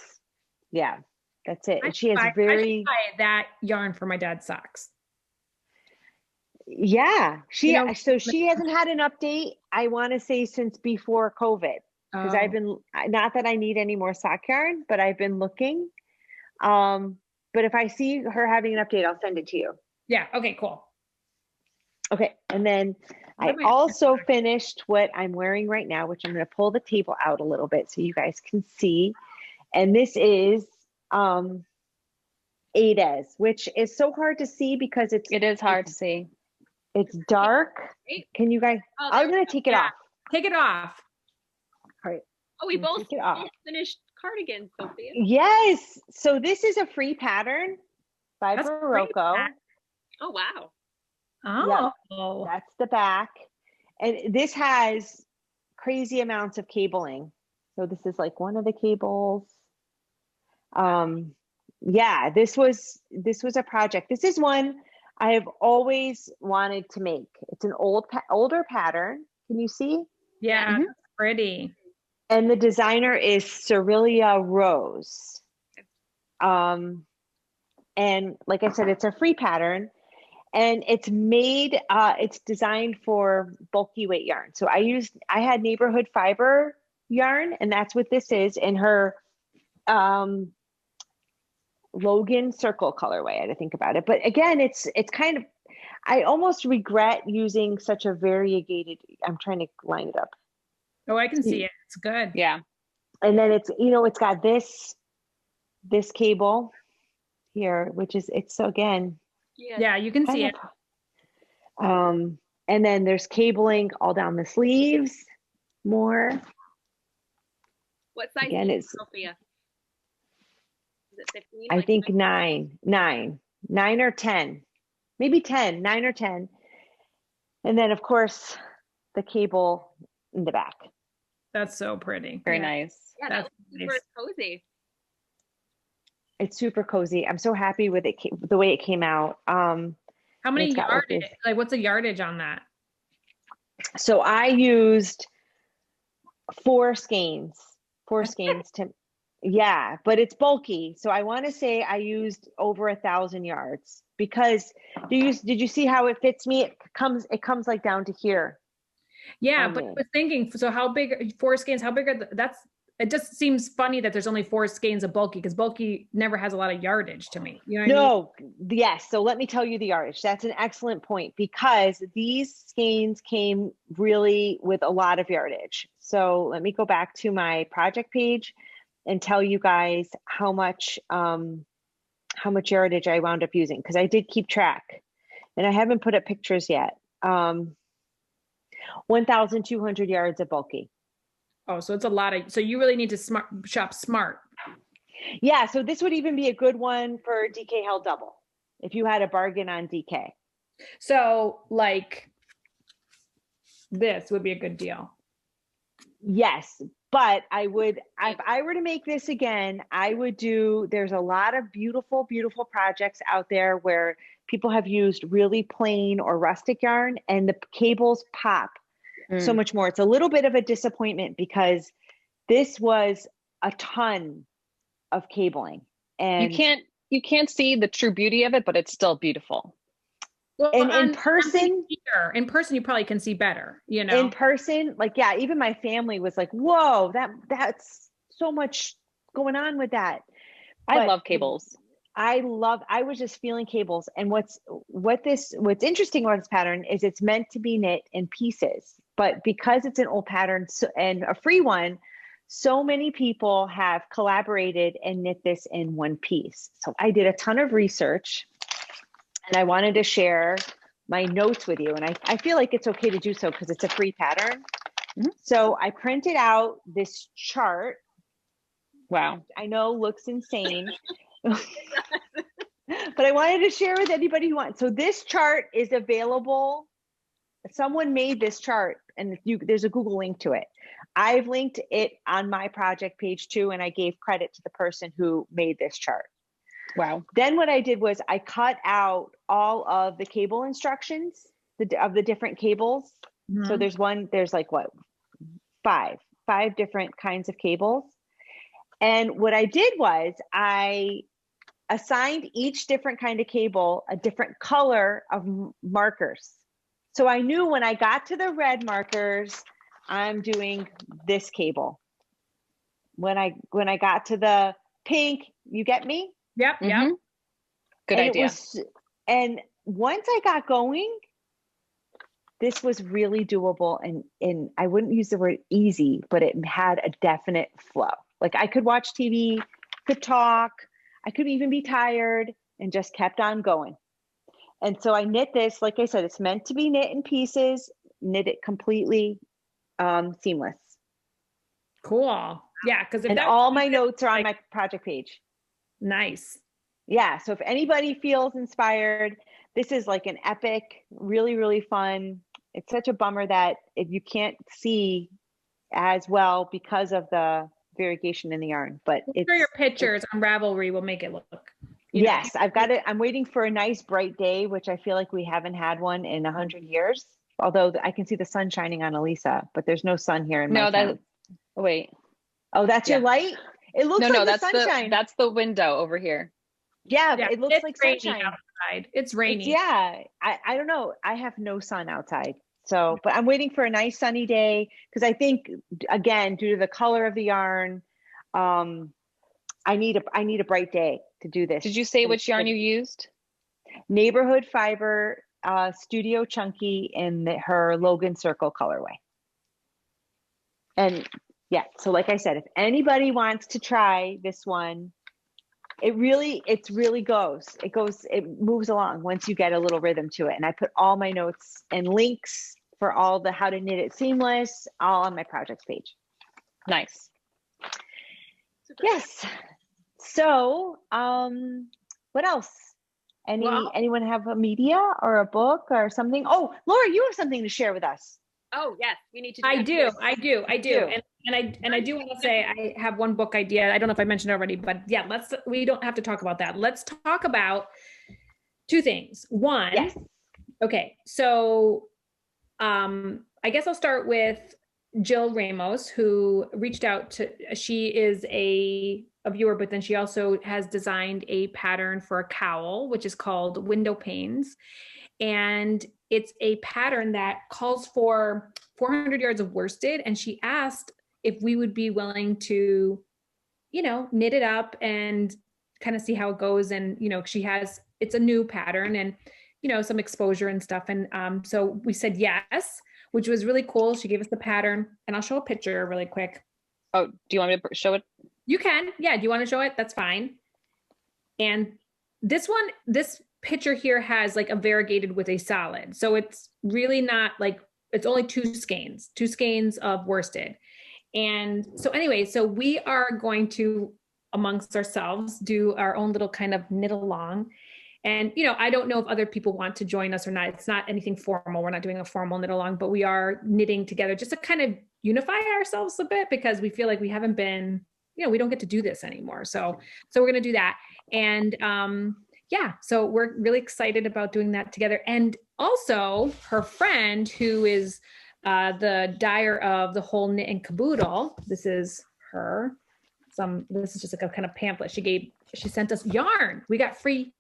Yeah, that's it. And she has I should buy that yarn for my dad's socks. Yeah, so she hasn't had an update, I want to say, since before COVID, because I've been, not that I need any more sock yarn, but I've been looking. But if I see her having an update, I'll send it to you. Yeah. Okay, cool. Okay. And then I also finished what I'm wearing right now, which I'm going to pull the table out a little bit so you guys can see. And this is Ada's, which is so hard to see because it is hard to see. It's dark. Can you guys? I'm going to take it off. Take it off. All right. Oh, we both finished Cardigan, Sophia. Yes. So this is a free pattern by Barocco. Oh, wow. Oh, yep. That's the back. And this has crazy amounts of cabling. So this is like one of the cables. Yeah, this was a project. This is one I have always wanted to make. It's an older pattern. Can you see? Yeah, that's pretty. And the designer is Cerelia Rose. And like I said, it's a free pattern. And it's made, it's designed for bulky weight yarn. So I had neighborhood fiber yarn, and that's what this is in her Logan circle colorway. I had to think about it. But again, it's kind of, I almost regret using such a variegated, I'm trying to line it up. Oh, I can see it. It's good. Yeah. And then it's, it's got this cable here, which is, it's again, yeah, you can see it. And then there's cabling all down the sleeves more. What size is Sophia? Is it 15? I think 9 or 10, maybe 10, 9 or 10. And then of course the cable in the back. That's so pretty. Very nice. Yeah, that's super cozy. It's super cozy. I'm so happy with it, the way it came out. How many yardage? Like, what's the yardage on that? So I used 4 skeins to, yeah, but it's bulky. So I want to say I used over 1,000 yards because did you see how it fits me? It comes like down to here. Yeah, but I was thinking, so how big, 4 skeins, how big are it just seems funny that there's only 4 skeins of bulky because bulky never has a lot of yardage to me. You know what I mean? Yes. So let me tell you the yardage. That's an excellent point because these skeins came really with a lot of yardage. So let me go back to my project page and tell you guys how much yardage I wound up using because I did keep track and I haven't put up pictures yet. 1,200 yards of bulky. Oh, so it's a lot so you really need to shop smart. Yeah, so this would even be a good one for DK Held Double if you had a bargain on DK. So like this would be a good deal. Yes, but if I were to make this again, there's a lot of beautiful, beautiful projects out there where people have used really plain or rustic yarn and the cables pop so much more. It's a little bit of a disappointment because this was a ton of cabling and you can't see the true beauty of it, but it's still beautiful. Well, and in person you probably can see better, you know. In person, like, yeah, even my family was like, whoa, that's so much going on with that. I love cables. I was just feeling cables. And what's interesting about this pattern is it's meant to be knit in pieces, but because it's an old pattern and a free one, so many people have collaborated and knit this in one piece. So I did a ton of research and I wanted to share my notes with you. And I feel like it's okay to do so because it's a free pattern. Mm-hmm. So I printed out this chart. Wow. I know looks insane. But I wanted to share with anybody who wants. So this chart is available. Someone made this chart and there's a Google link to it. I've linked it on my project page too, and I gave credit to the person who made this chart. Wow. Then what I did was I cut out all of the cable instructions of the different cables. Mm-hmm. So there's like what, five different kinds of cables. And what I did was I assigned each different kind of cable a different color of markers. So I knew when I got to the red markers, I'm doing this cable. When I got to the pink, you get me? Yep. Mm-hmm. Yep. Good idea. And once I got going, this was really doable. And I wouldn't use the word easy, but it had a definite flow. Like I could watch TV, could talk, I could even be tired and just kept on going. And so I knit this, like I said, it's meant to be knit in pieces, knit it completely seamless. Cool. Yeah. And all my notes are on my project page. Nice. Yeah. So if anybody feels inspired, this is like an epic, really, really fun. It's such a bummer that you can't see as well because of the variegation in the yarn, but it's your pictures on Ravelry will make it look. Yes, I've got it. I'm waiting for a nice bright day, which I feel like we haven't had one in 100 years. Although I can see the sun shining on Elissa, but there's no sun here in my town. Wait. Oh, that's your light? It looks like the sunshine. That's the window over here. Yeah, it looks like sunshine outside. It's rainy. I don't know. I have no sun outside. So, but I'm waiting for a nice sunny day because I think, again, due to the color of the yarn, I need a bright day to do this. Did you say which yarn you used? Neighborhood Fiber Studio Chunky in her Logan Circle colorway. And yeah, so like I said, if anybody wants to try this one, it really goes. It moves along once you get a little rhythm to it. And I put all my notes and links for all the how to knit it seamless all on my projects page. Nice. Super. Yes. So, what else? Anyone have a media or a book or something? Oh, Laura, you have something to share with us. Oh yes, we need to do I that do. too. I do. And I do want to say I have one book idea. I don't know if I mentioned it already, but yeah, we don't have to talk about that. Let's talk about two things. One, Yes. okay, so I guess I'll start with Jill Ramos, who reached out to, she is a viewer, but then she also has designed a pattern for a cowl, which is called Window Panes. And it's a pattern that calls for 400 yards of worsted. And she asked if we would be willing to, you know, knit it up and kind of see how it goes. And, you know, it's a new pattern and, you know, some exposure and stuff. And so we said yes, which was really cool. She gave us the pattern, and I'll show a picture really quick. Oh, do you want me to show it? You can. Yeah. Do you want to show it? That's fine. And this picture here has like a variegated with a solid. So it's really not like, it's only two skeins of worsted. And so anyway, so we are going to, amongst ourselves, do our own little kind of knit along. And, you know, I don't know if other people want to join us or not. It's not anything formal. We're not doing a formal knit along, but we are knitting together just to kind of unify ourselves a bit, because we feel like we haven't been, you know, we don't get to do this anymore. So we're going to do that. And yeah, so we're really excited about doing that together. And also her friend, who is the dyer of the whole knit and caboodle. This is her. This is just like a kind of pamphlet. She sent us yarn. We got free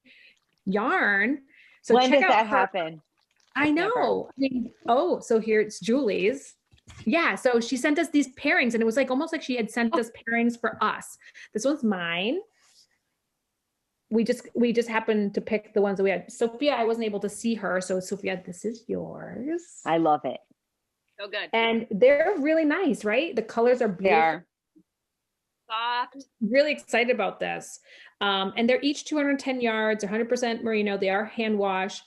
yarn. So when does that happen? I know. So here it's Julie's. Yeah. So she sent us these pairings, and it was like almost like she had sent us pairings for us. This one's mine. We just happened to pick the ones that we had. Sophia, I wasn't able to see her. So Sophia, this is yours. I love it. So good. And they're really nice, right? The colors are beautiful. They are. Soft. Really excited about this. And they're each 210 yards, 100% merino. They are hand wash.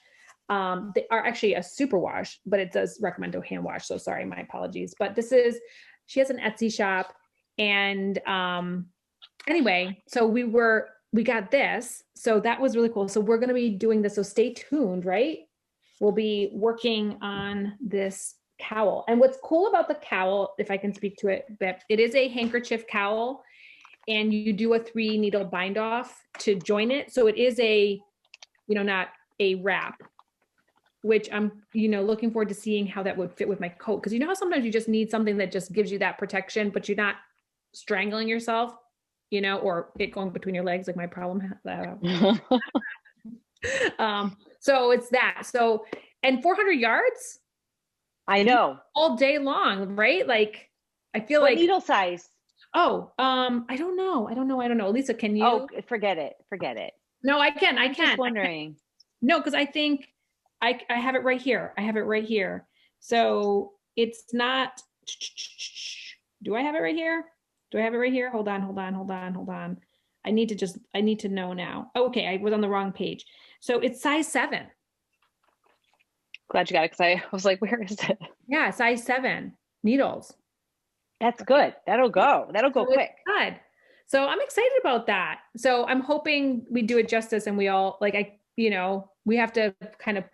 They are actually a super wash, but it does recommend a hand wash. So sorry, my apologies. But she has an Etsy shop. And anyway, so we got this. So that was really cool. So we're going to be doing this. So stay tuned, right? We'll be working on this cowl. And what's cool about the cowl, if I can speak to it, that it is a handkerchief cowl, and you do a 3 needle bind off to join it. So it is not a wrap, which I'm, looking forward to seeing how that would fit with my coat. Cause you know how sometimes you just need something that just gives you that protection, but you're not strangling yourself, or it going between your legs, like my problem. So it's that. So, and 400 yards. I know. All day long, right? Like, I feel what like needle size. Oh, I don't know. Elissa, can you? Oh, forget it. No, I can. I'm just wondering. No, because I think I have it right here. So it's not. Do I have it right here? Hold on. I need to know now. Okay, I was on the wrong page. So it's size 7. Glad you got it, because I was like, where is it? Yeah, size 7 needles. That's good. That'll go quick. Good. So I'm excited about that. So I'm hoping we do it justice, and we all we have to kind of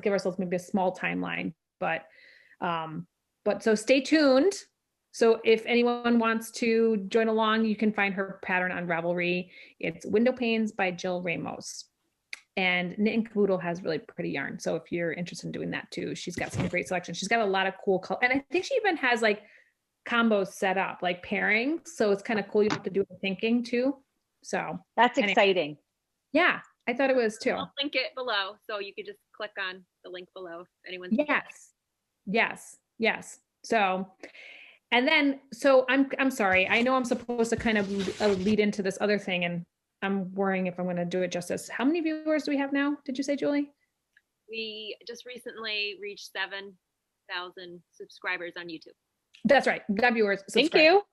give ourselves maybe a small timeline, but so stay tuned. So if anyone wants to join along, you can find her pattern on Ravelry. It's Window Panes by Jill Ramos. And Knit and Caboodle has really pretty yarn. So if you're interested in doing that too, she's got some great selection. She's got a lot of cool color. And I think she even has like combos set up, like pairings. So it's kind of cool. You have to do the thinking too. So that's exciting. Yeah, I thought it was too. I'll link it below, so you could just click on the link below if anyone's Yes. So, and then, so I'm sorry. I know I'm supposed to kind of lead into this other thing, and I'm worrying if I'm going to do it justice. How many viewers do we have now? Did you say, Julie? We just recently reached 7,000 subscribers on YouTube. That's right. Got viewers. Thank you.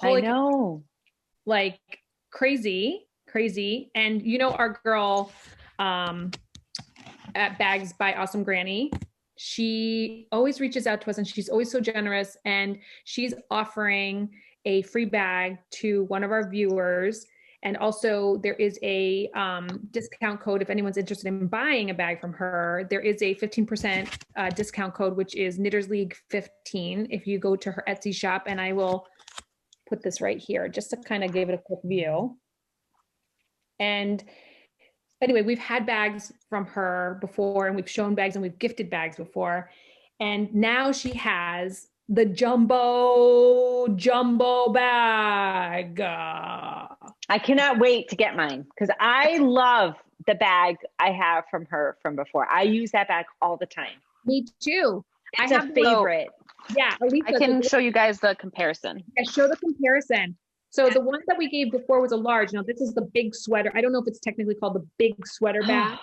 I know. Like crazy. And our girl at Bags by Awesome Grannie, she always reaches out to us, and she's always so generous. And she's offering a free bag to one of our viewers. And also there is a discount code. If anyone's interested in buying a bag from her, there is a 15% discount code, which is Knitters League 15. If you go to her Etsy shop, and I will put this right here just to kind of give it a quick view. And anyway, we've had bags from her before, and we've shown bags and we've gifted bags before. And now she has the jumbo bag. I cannot wait to get mine because I love the bag I have from her from before. I use that bag all the time. Me too. It's a favorite. Yeah, Elissa, I can show you guys the comparison. Yeah, show the comparison. So the one that we gave before was a large. Now this is the big sweater. I don't know if it's technically called the big sweater bag,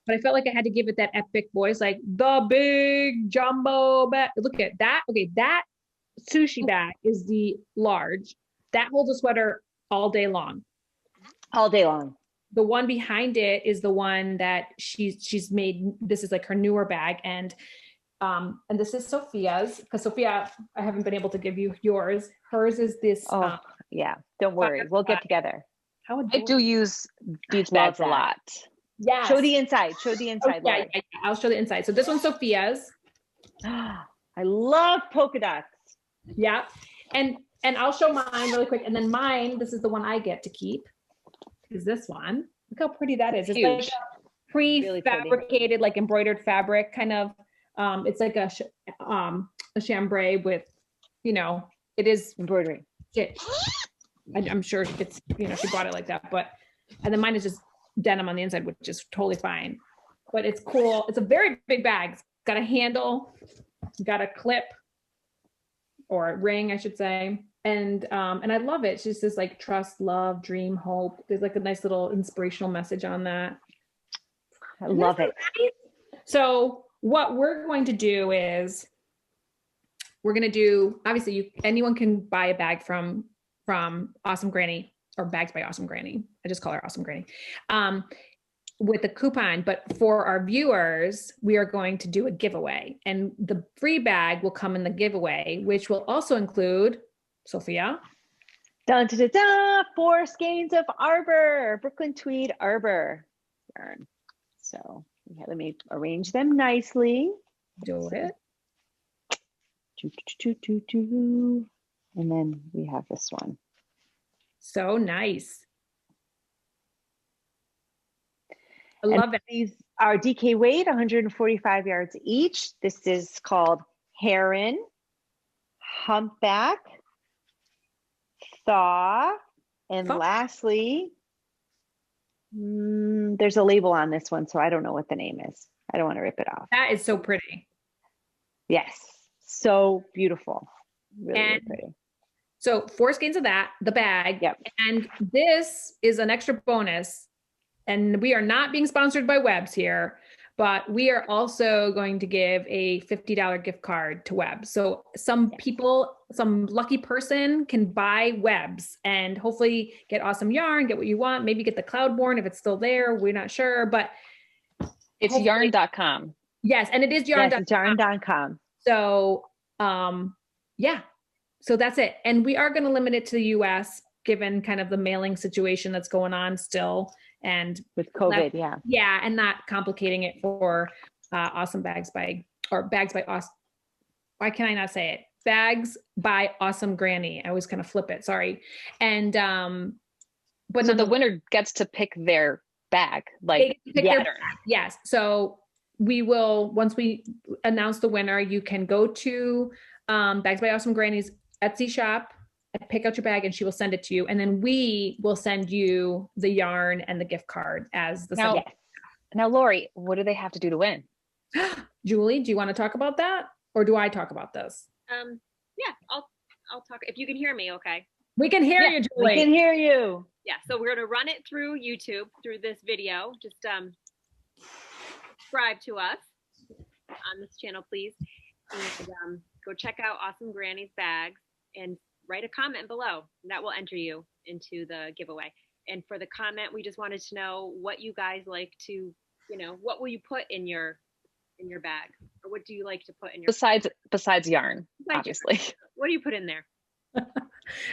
but I felt like I had to give it that epic voice, like the big jumbo bag. Look at that. Okay, that sushi bag is the large. That holds a sweater all day long. All day long. The one behind it is the one that she's made. This is like her newer bag, and this is Sophia's, because Sophia, I haven't been able to give you yours. Hers is this. Yeah, don't worry, we'll get together. I do use these bags a lot. Yeah. Show the inside. Show the inside. Yeah, I'll show the inside. So this one's Sophia's. I love polka dots. Yeah, and I'll show mine really quick, and then mine. This is the one I get to keep. Is this one? Look how pretty that is. It's huge. like pre-fabricated, really like embroidered fabric, kind of. It's like a chambray with, it is embroidery. I'm sure it's, she bought it like that, but, and then mine is just denim on the inside, which is totally fine, but it's cool. It's a very big bag. It's got a handle, got a clip or ring, I should say. And I love it. It's just this like trust, love, dream, hope. There's like a nice little inspirational message on that. I love it. So what we're going to do is obviously anyone can buy a bag from Awesome Granny, or Bags by Awesome Granny. I just call her Awesome Granny, with a coupon. But for our viewers, we are going to do a giveaway, and the free bag will come in the giveaway, which will also include, Sophia. Dun, dun, dun, dun, 4 skeins of Arbor, Brooklyn Tweed Arbor yarn. So let me arrange them nicely. Do it. And then we have this one. So nice. I love it. These are DK weight, 145 yards each. This is called Heron, Humpback, Thaw, and lastly, there's a label on this one, so I don't know what the name is. I don't want to rip it off. That is so pretty. Yes, so beautiful. Really pretty. So 4 skeins of that, the bag. Yep. And this is an extra bonus. And we are not being sponsored by Webs here, but we are also going to give a $50 gift card to Webs. So some people, some lucky person can buy Webs and hopefully get awesome yarn, get what you want, maybe get the Cloudborne if it's still there. We're not sure, but it's yarn.com. Yes, and it is yarn.com. Yes, yarn.com. So, yeah. So that's it. And we are going to limit it to the US, given kind of the mailing situation that's going on still. And with COVID, and not complicating it for Awesome Bags by, or Bags by Awesome. Why can I not say it? Bags by Awesome Granny. I always kind of flip it. Sorry. And but so the winner gets to pick their bag, like pattern. Yes. So we will, once we announce the winner, you can go to Bags by Awesome Granny's Etsy shop, pick out your bag, and she will send it to you. And then we will send you the yarn and the gift card as the Now, Laurie, what do they have to do to win? Julie, do you want to talk about that? Or do I talk about this? Yeah, I'll talk. If you can hear me, okay. We can hear you, Julie. We can hear you. Yeah, so we're going to run it through YouTube, through this video. Just subscribe to us on this channel, please. And go check out Awesome Granny's bags and write a comment below. And that will enter you into the giveaway. And for the comment, we just wanted to know what you guys like to, what will you put in your bag, or what do you like to put in your besides yarn, obviously. What do you put in there?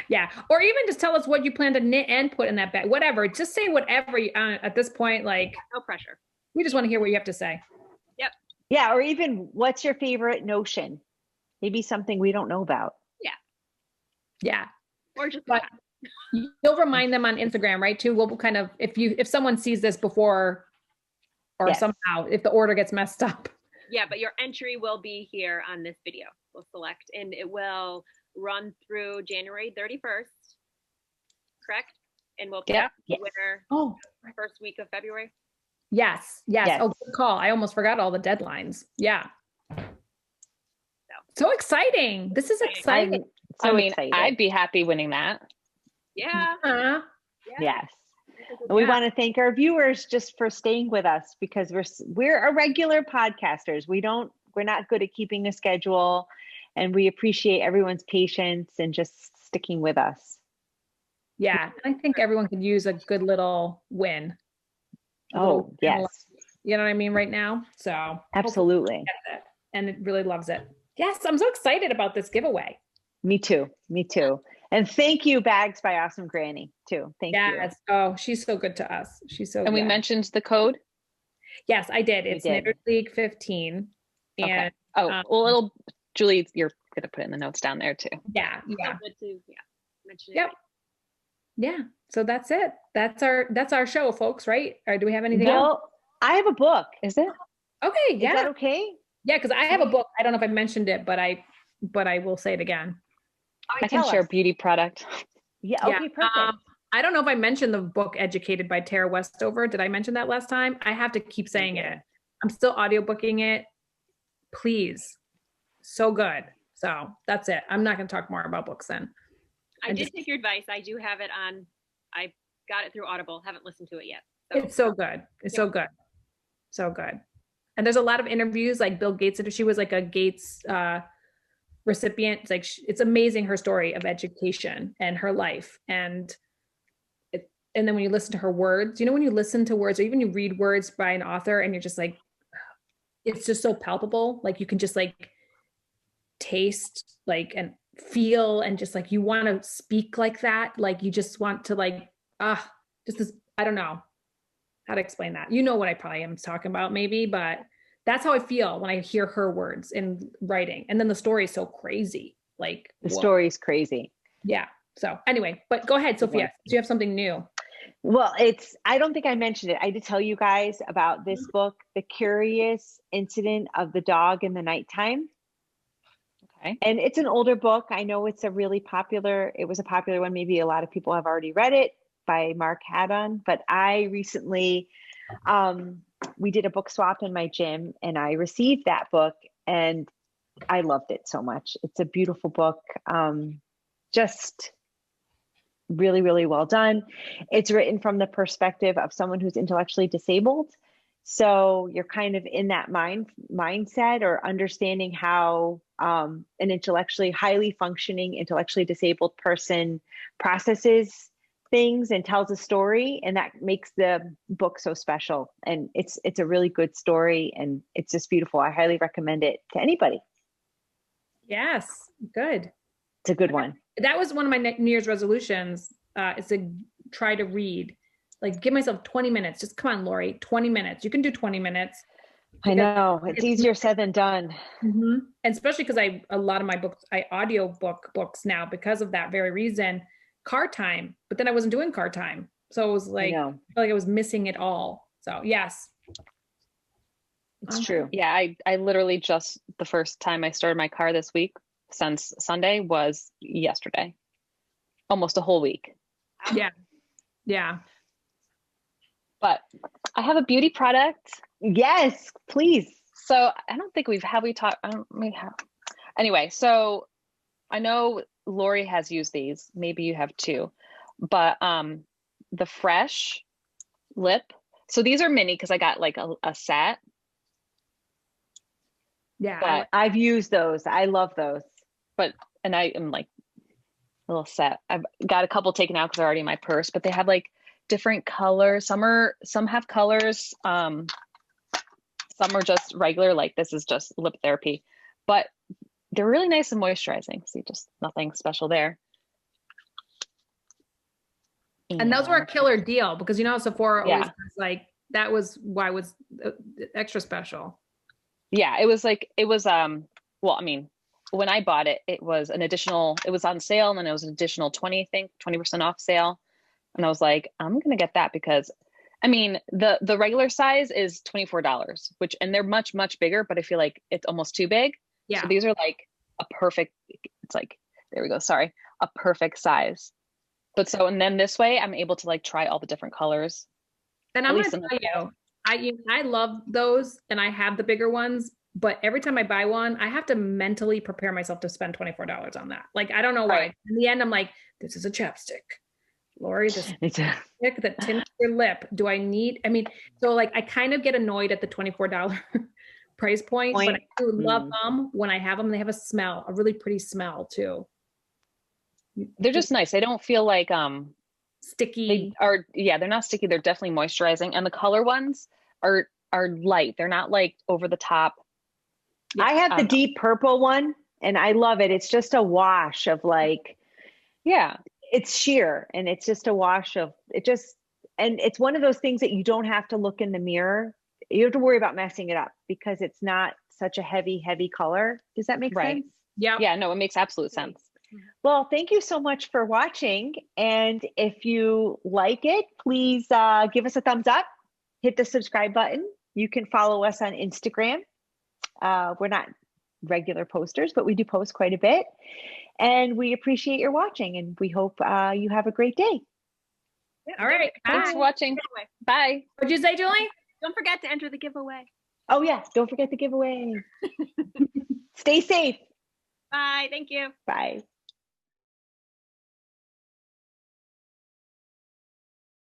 Yeah. Or even just tell us what you plan to knit and put in that bag, whatever. Just say whatever at this point, like no pressure. We just want to hear what you have to say. Yep. Yeah. Or even what's your favorite notion? Maybe something we don't know about. Yeah. Yeah. Or just, but you'll remind them on Instagram, right? Too. We'll kind of, if someone sees this before or somehow, if the order gets messed up. Yeah. But your entry will be here on this video. We'll select, and it will run through January 31st, correct? And we'll pick the winner first week of February. Yes. Oh, good call. I almost forgot all the deadlines. Yeah. So exciting. This is exciting. Excited. I'd be happy winning that. Yeah. Yes. And we want to thank our viewers just for staying with us, because we're irregular podcasters. We're not good at keeping a schedule, and we appreciate everyone's patience and just sticking with us. Yeah. I think everyone could use a good little win. Oh, yes. You know what I mean? Right now. So absolutely. And it really loves it. Yes. I'm so excited about this giveaway. Me too. And thank you, Bags by Awesome Granny, too. Thank you. Oh, she's so good to us. She's so good. And we mentioned the code? Yes, I did. It's Knitters League 15. And Julie, you're going to put in the notes down there too. Yeah. Mention it. Yep. Yeah. So that's it. That's our show, folks, right? Or do we have anything else? I have a book. Is it? Okay. Yeah. Is that okay? Yeah, because I have a book. I don't know if I mentioned it, but I will say it again. I can share beauty product. Yeah. Okay. Perfect. I don't know if I mentioned the book Educated by Tara Westover. Did I mention that last time? I have to keep saying it. I'm still audiobooking it. Please. So good. So that's it. I'm not going to talk more about books then. I did take your advice. I do have it on. I got it through Audible. Haven't listened to it yet. So. It's so good. So good. So good. And there's a lot of interviews, like Bill Gates. She was like a Gates recipient. It's like it's amazing, her story of education and her life. And then when you listen to her words, when you listen to words, or even you read words by an author, and you're just like, it's just so palpable. Like you can just like taste, like, and feel, and just like you want to speak like that. Like you just want to like, just this. I don't know how to explain that. You know what I probably am talking about, maybe, but that's how I feel when I hear her words in writing. And then the story is so crazy. Like the story is crazy. Yeah. So anyway, but go ahead, Sophia. Do you have something new? Well, I don't think I mentioned it. I did tell you guys about this book, The Curious Incident of the Dog in the Nighttime. Okay. And it's an older book. I know it was a popular one. Maybe a lot of people have already read it, by Mark Haddon. But I recently, we did a book swap in my gym, and I received that book, and I loved it so much. It's a beautiful book. Just really, really well done. It's written from the perspective of someone who's intellectually disabled. So you're kind of in that mindset, or understanding how an highly functioning, intellectually disabled person processes things and tells a story, and that makes the book so special. And it's a really good story, and it's just beautiful. I highly recommend it to anybody. Yes, good. It's a good one. That was one of my New Year's resolutions, is to try to read, like give myself 20 minutes. Just come on, Laurie, 20 minutes. You can do 20 minutes. I know it's easier said than done. Mm-hmm. And especially because a lot of my books, I audiobook books now because of that very reason. Car time, but then I wasn't doing car time. So it was like, I feel like I was missing it all. So yes. It's true. Yeah. I literally just, the first time I started my car this week since Sunday was yesterday, almost a whole week. Yeah. Yeah. But I have a beauty product. Yes, please. So I don't think we talked. Anyway, so I know Laurie has used these. Maybe you have too, but the Fresh lip. So these are mini because I got like a set. Yeah, but I've used those. I love those. And I am like a little set. I've got a couple taken out because they're already in my purse, but they have like different colors. Some have colors. Some are just regular, like this is just lip therapy, but they're really nice and moisturizing. See, just nothing special there. And those were a killer deal because you know Sephora always Yeah. was like that was why it was extra special. Yeah, it was well, I mean, when I bought it, it was on sale, and then it was an additional 20% off sale. And I was like, I'm gonna get that because I mean the regular size is $24, and they're much, much bigger, but I feel like it's almost too big. Yeah. So these are like it's like, there we go, sorry, a perfect size. But and then this way I'm able to like try all the different colors. And I'm gonna tell you, I love those and I have the bigger ones, but every time I buy one, I have to mentally prepare myself to spend $24 on that. Like, I don't know why. In the end, I'm like, this is a chapstick. Laurie, this stick that tints your lip. Do I need, so like I kind of get annoyed at the $24 price point, but I do love them when I have them. They have a really pretty smell too. They're just nice. They don't feel like sticky. They're not sticky. They're definitely moisturizing. And the color ones are light. They're not like over the top. I have the deep purple one and I love it. It's just a wash of like, it's sheer and it's just a wash of it and it's one of those things that you don't have to look in the mirror. You have to worry about messing it up because it's not such a heavy color. Does that make sense? Yeah. Yeah, no, it makes absolute sense. Well, thank you so much for watching. And if you like it, please give us a thumbs up, hit the subscribe button. You can follow us on Instagram. We're not regular posters, but we do post quite a bit. And we appreciate your watching and we hope you have a great day. All right. Thanks for watching. Bye. What'd you say, Julie? Don't forget to enter the giveaway. Oh yeah, don't forget the giveaway. Stay safe. Bye. Thank you. Bye.